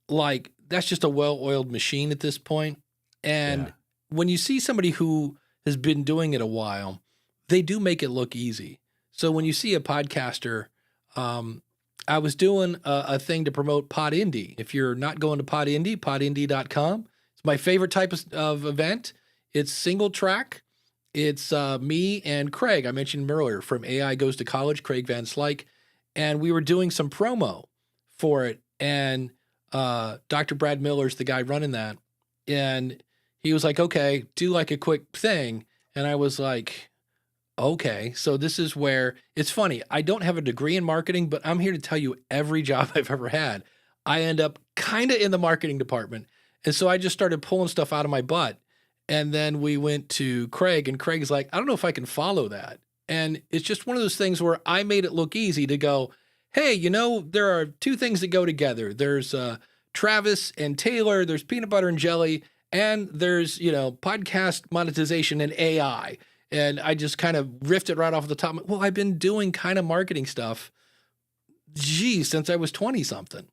like, that's just a well-oiled machine at this point. And when you see somebody who has been doing it a while, they do make it look easy. So when you see a podcaster, I was doing a thing to promote Pod Indie. If you're not going to Pod Indie, podindie.com. It's my favorite type of event. It's single track. It's me and Craig, I mentioned him earlier, from AI Goes to College, Craig Van Slyke. And we were doing some promo for it. and Dr. Brad Miller's the guy running that. And he was like, okay, do like a quick thing. And I was like, okay. So this is where it's funny. I don't have a degree in marketing, but I'm here to tell you every job I've ever had, I end up kind of in the marketing department. And so I just started pulling stuff out of my butt. And then we went to Craig, and Craig's like, I don't know if I can follow that. And it's just one of those things where I made it look easy to go, hey, there are two things that go together. There's Travis and Taylor, there's peanut butter and jelly, and there's, podcast monetization and AI. And I just kind of riffed it right off the top. Well, I've been doing kind of marketing stuff, since I was 20 something.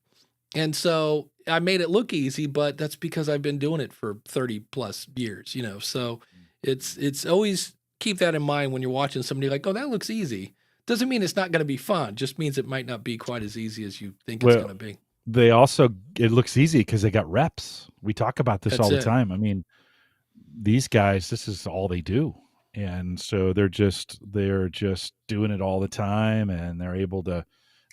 And so I made it look easy, but that's because I've been doing it for 30 plus years, So it's always keep that in mind when you're watching somebody like, oh, that looks easy. Doesn't mean it's not going to be fun. Just means it might not be quite as easy as you think it's going to be. It looks easy because they got reps. We talk about this all the time. I mean, these guys, this is all they do. And so they're just doing it all the time, and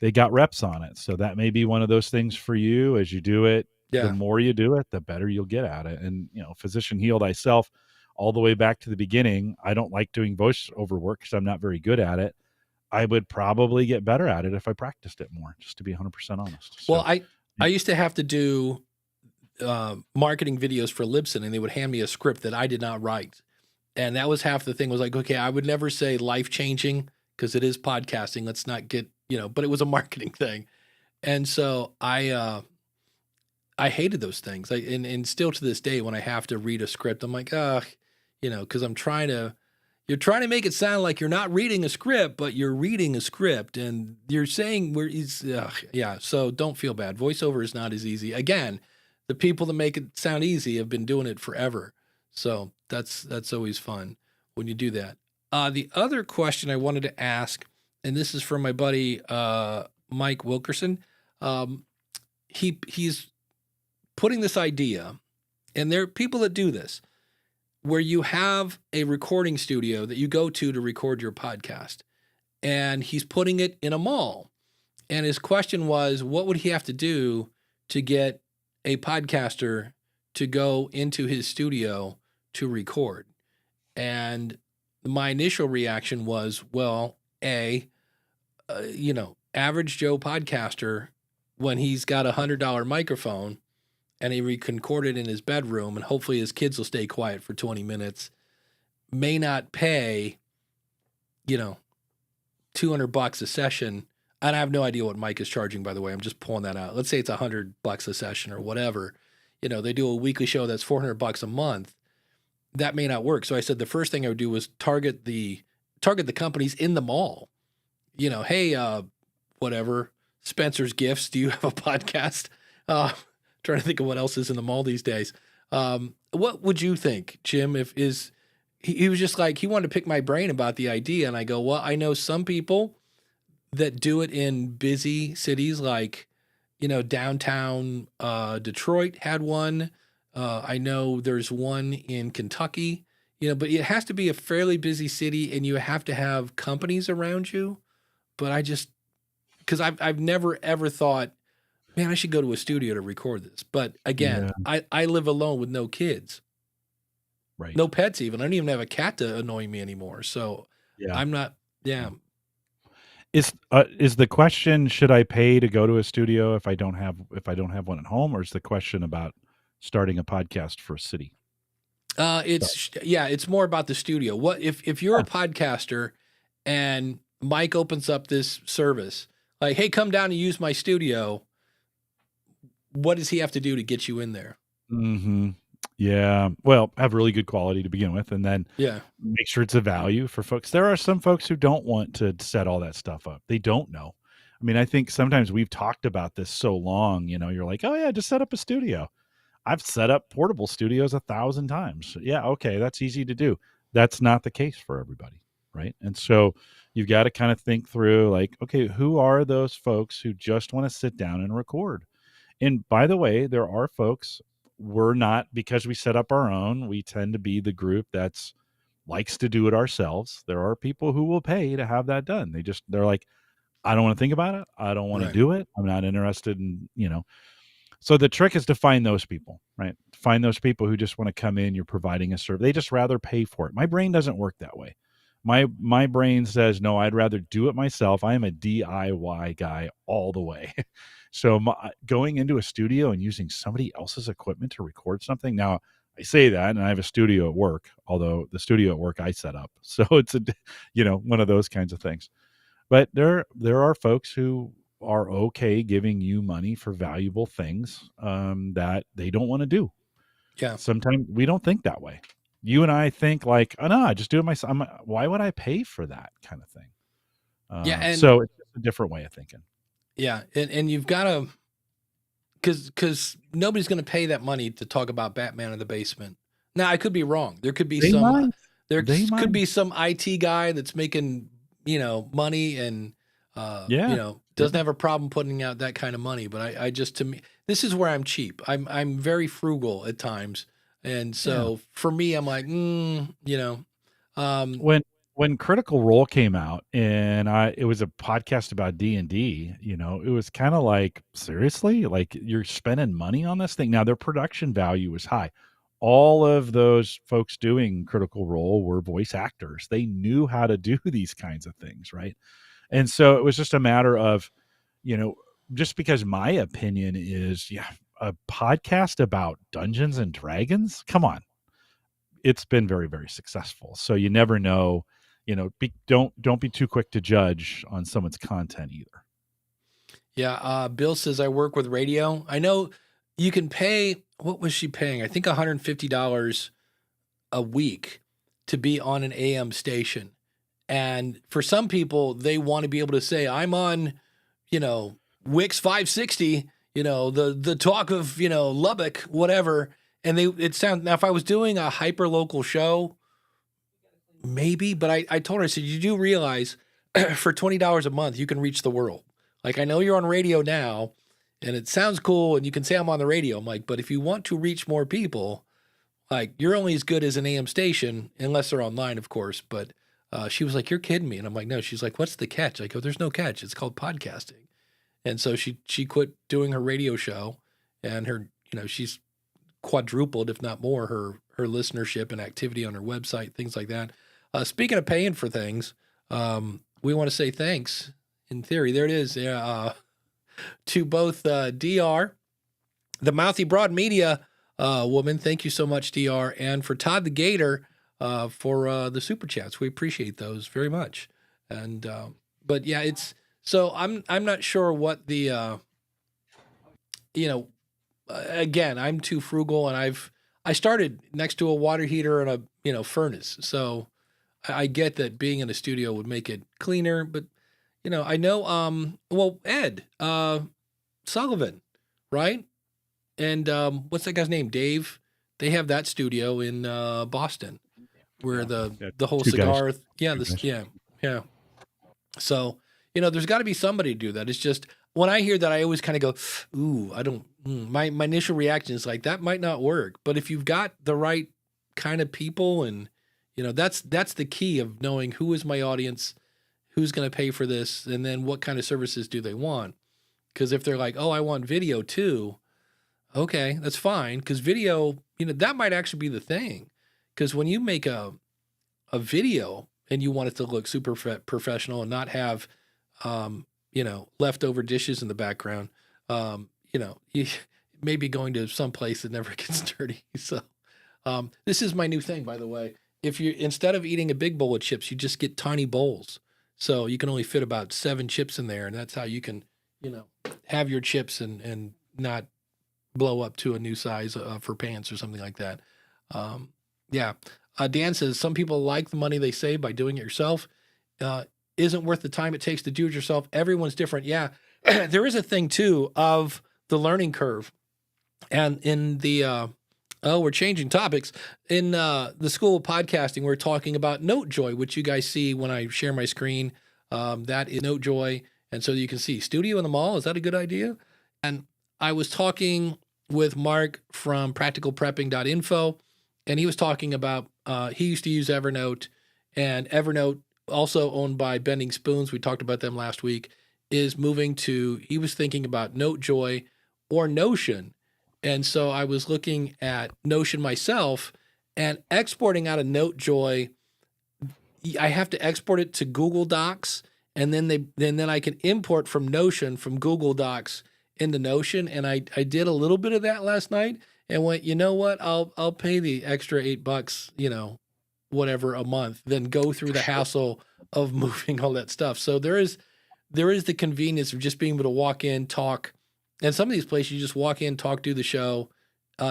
they got reps on it. So that may be one of those things for you as you do it. Yeah. The more you do it, the better you'll get at it. And, physician heal thyself all the way back to the beginning. I don't like doing voiceover work because I'm not very good at it. I would probably get better at it if I practiced it more, just to be 100% honest. Well, I used to have to do marketing videos for Libsyn, and they would hand me a script that I did not write. And that was half the thing. Was like, okay, I would never say life-changing because it is podcasting. Let's not get, but it was a marketing thing. And so I hated those things. And still to this day, when I have to read a script, I'm like, because you're trying to make it sound like you're not reading a script, but you're reading a script, and you're saying so don't feel bad. Voiceover is not as easy. Again, the people that make it sound easy have been doing it forever. So that's always fun when you do that. The other question I wanted to ask, and this is from my buddy Mike Wilkerson. He's putting this idea, and there are people that do this, where you have a recording studio that you go to record your podcast, and he's putting it in a mall. And his question was, what would he have to do to get a podcaster to go into his studio to record? And my initial reaction was, well, average Joe podcaster, when he's got $100 microphone and he recorded in his bedroom, and hopefully his kids will stay quiet for 20 minutes, may not pay, $200 a session. And I have no idea what Mike is charging, by the way. I'm just pulling that out. Let's say it's $100 a session or whatever. They do a weekly show that's $400 a month. That may not work. So I said the first thing I would do was target the companies in the mall. Hey, whatever, Spencer's Gifts. Do you have a podcast? Trying to think of what else is in the mall these days. What would you think, Jim? He was just like, he wanted to pick my brain about the idea, and I go, well, I know some people that do it in busy cities like, downtown Detroit had one. I know there's one in Kentucky, but it has to be a fairly busy city, and you have to have companies around you. But because I've never ever thought, man, I should go to a studio to record this. But again, I live alone with no kids, right? No pets even. I don't even have a cat to annoy me anymore. So I'm not. Yeah. Is the question, should I pay to go to a studio if I don't have one at home, or is the question about starting a podcast for a city? It's more about the studio. What if you're a podcaster and Mike opens up this service, like, hey, come down and use my studio. What does he have to do to get you in there? Mm-hmm. Yeah. Well, have really good quality to begin with, and then make sure it's a value for folks. There are some folks who don't want to set all that stuff up. They don't know. I mean, I think sometimes we've talked about this so long, you're like, oh yeah, just set up a studio. I've set up portable studios 1,000 times. Yeah. Okay. That's easy to do. That's not the case for everybody. Right. And so you've got to kind of think through, like, okay, who are those folks who just want to sit down and record? And by the way, there are folks, we're not, because we set up our own, we tend to be the group that's likes to do it ourselves. There are people who will pay to have that done. They're like, I don't want to think about it. I don't want to Right. do it. I'm not interested in, So the trick is to find those people, right? Find those people who just want to come in. You're providing a service. They just rather pay for it. My brain doesn't work that way. My brain says, no, I'd rather do it myself. I am a DIY guy all the way. So going into a studio and using somebody else's equipment to record something. Now, I say that, and I have a studio at work, although the studio at work I set up. So it's one of those kinds of things. But there are folks who are okay giving you money for valuable things that they don't want to do. Yeah. Sometimes we don't think that way. You and I think like, oh no, I just do it myself. Why would I pay for that kind of thing? Yeah. And So it's just a different way of thinking. yeah. And you've got to, because nobody's going to pay that money to talk about Batman in the basement. Now, I could be wrong. There could be They might. there They could might. be some IT guy that's making, money and, Yeah. doesn't have a problem putting out that kind of money. But I just, to me, this is where I'm cheap. I'm very frugal at times. And so for me, I'm like, When Critical Role came out and it was a podcast about D&D, it was kind of like, seriously, like you're spending money on this thing. Now their production value was high. All of those folks doing Critical Role were voice actors. They knew how to do these kinds of things, right? And so it was just a matter of, just because my opinion is, a podcast about Dungeons and Dragons, come on. It's been very, very successful. So you never know, don't be too quick to judge on someone's content either. Yeah. Bill says I work with radio. I know you can pay, what was she paying? I think $150 a week to be on an AM station. And for some people, they want to be able to say, I'm on, Wix 560, the talk of, Lubbock, whatever. And it sounds, now if I was doing a hyper local show, maybe, but I told her, I said, you do realize for $20 a month, you can reach the world. Like, I know you're on radio now and it sounds cool and you can say I'm on the radio. I'm like, but if you want to reach more people, like, you're only as good as an AM station, unless they're online, of course. But she was like, you're kidding me. And I'm like, no. She's like, what's the catch? I go, there's no catch. It's called podcasting. And so she quit doing her radio show, and her, she's quadrupled, if not more, her listenership and activity on her website, things like that. Speaking of paying for things, we want to say thanks. In theory, there it is. To both DR, the Mouthy Broad Media woman. Thank you so much, DR, and for Todd the Gator for the super chats. We appreciate those very much. And but yeah, it's so I'm not sure what the again, I'm too frugal, and I started next to a water heater and a furnace. So I get that being in a studio would make it cleaner, but I know Ed Sullivan, right? And what's that guy's name? Dave. They have that studio in Boston, where the whole Two cigar. guys. Yeah, Two guys. yeah. So there's got to be somebody to do that. It's just when I hear that, I always kind of go, "Ooh, I don't." My initial reaction is like that might not work. But if you've got the right kind of people, and that's the key of knowing who is my audience, who's going to pay for this, and then what kind of services do they want. Because if they're like, oh, I want video too, okay, that's fine. Because video, that might actually be the thing. Because when you make a video and you want it to look super professional and not have, leftover dishes in the background, you may be going to some place that never gets dirty. So this is my new thing, by the way. If you, instead of eating a big bowl of chips, you just get tiny bowls. So you can only fit about 7 chips in there. And that's how you can, have your chips and not blow up to a new size for pants or something like that. Yeah. Dan says, some people like the money they save by doing it yourself. Isn't worth the time it takes to do it yourself. Everyone's different. Yeah. There is a thing too of the learning curve. And in the, we're changing topics. In the School of Podcasting, we're talking about NoteJoy, which you guys see when I share my screen. That is NoteJoy. And so you can see studio in the mall. Is that a good idea? And I was talking with Mark from practicalprepping.info, and he was talking about, he used to use Evernote, and Evernote, also owned by Bending Spoons. We talked about them last week. is moving to, he was thinking about NoteJoy or Notion. And so I was looking at Notion myself, and exporting out of NoteJoy, I have to export it to Google Docs, and then I can import from Notion from Google Docs into Notion. And I did a little bit of that last night and went, you know what? I'll pay the extra $8, whatever a month, then go through the hassle of moving all that stuff. So there is the convenience of just being able to walk in, talk. And some of these places, you just walk in, talk, do the show.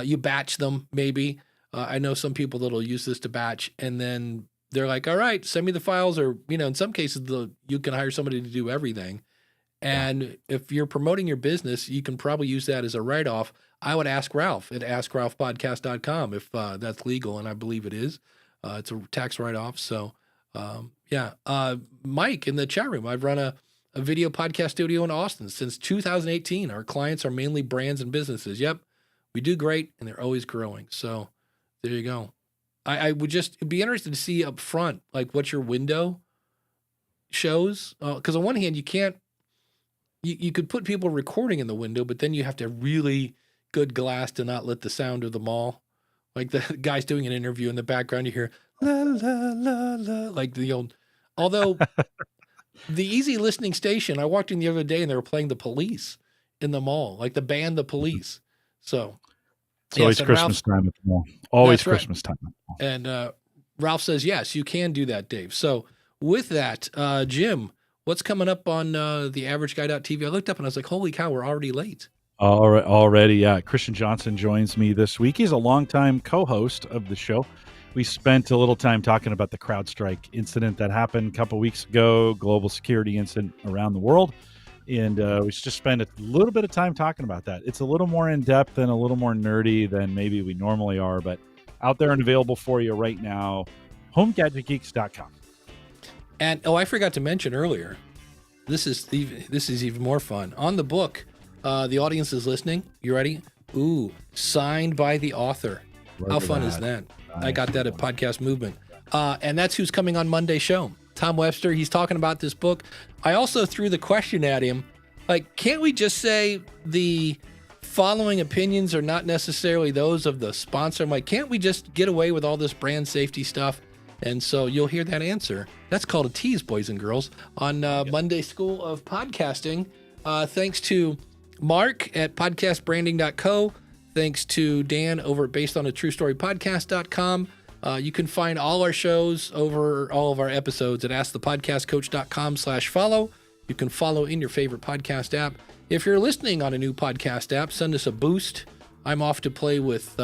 You batch them, maybe. I know some people that'll use this to batch, and then they're like, all right, send me the files. Or, in some cases, you can hire somebody to do everything. And if you're promoting your business, you can probably use that as a write-off. I would ask Ralph at AskRalphPodcast.com if that's legal, and I believe it is. It's a tax write-off. So, Mike in the chat room, I've run a video podcast studio in Austin since 2018. Our clients are mainly brands and businesses. Yep, we do great, and they're always growing. So there you go. I would just be interested to see up front, like what your window shows. Because on one hand, you can't, you could put people recording in the window, but then you have to have really good glass to not let the sound of the mall. Like the guy's doing an interview in the background, you hear la la la la, like the old. Although the easy listening station, I walked in the other day and they were playing The Police in the mall, like the band The Police. So it's always Christmas time at the mall. Always Christmas time. And Ralph says, yes, you can do that, Dave. So with that, Jim, what's coming up on the averageguy.tv? I looked up and I was like, holy cow, we're already late. Already, yeah. Christian Johnson joins me this week. He's a longtime co-host of the show. We spent a little time talking about the CrowdStrike incident that happened a couple weeks ago, global security incident around the world. And we just spent a little bit of time talking about that. It's a little more in-depth and a little more nerdy than maybe we normally are, but out there and available for you right now, homegadgetgeeks.com. And, I forgot to mention earlier, this is even more fun. On the book, the audience is listening. You ready? Ooh, signed by the author. How fun is that? I got that at Podcast Movement. And that's who's coming on Monday's show. Tom Webster, he's talking about this book. I also threw the question at him, like, can't we just say the following opinions are not necessarily those of the sponsor? I'm like, can't we just get away with all this brand safety stuff? And so you'll hear that answer. That's called a tease, boys and girls, on Monday School of Podcasting. Thanks to Mark at podcastbranding.co. Thanks to Dan over at basedonatruestorypodcast.com. You can find all our shows over all of our episodes at askthepodcastcoach.com/follow. You can follow in your favorite podcast app. If you're listening on a new podcast app, send us a boost. I'm off to play with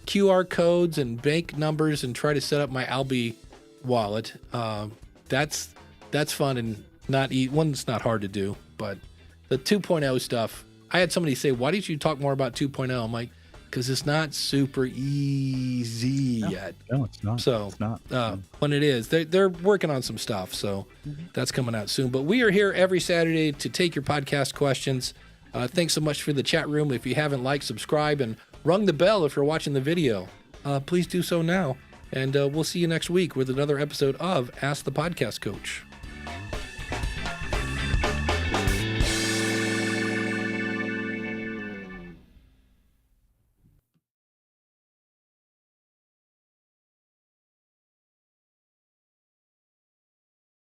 QR codes and bank numbers and try to set up my Albi wallet. That's fun and one's not hard to do, but the 2.0 stuff, I had somebody say, why didn't you talk more about 2.0? I'm like, because it's not super easy yet. No, it's not. So it's not. When it is, they're working on some stuff. So that's coming out soon. But we are here every Saturday to take your podcast questions. Thanks so much for the chat room. If you haven't liked, subscribe, and rung the bell if you're watching the video, please do so now. And we'll see you next week with another episode of Ask the Podcast Coach.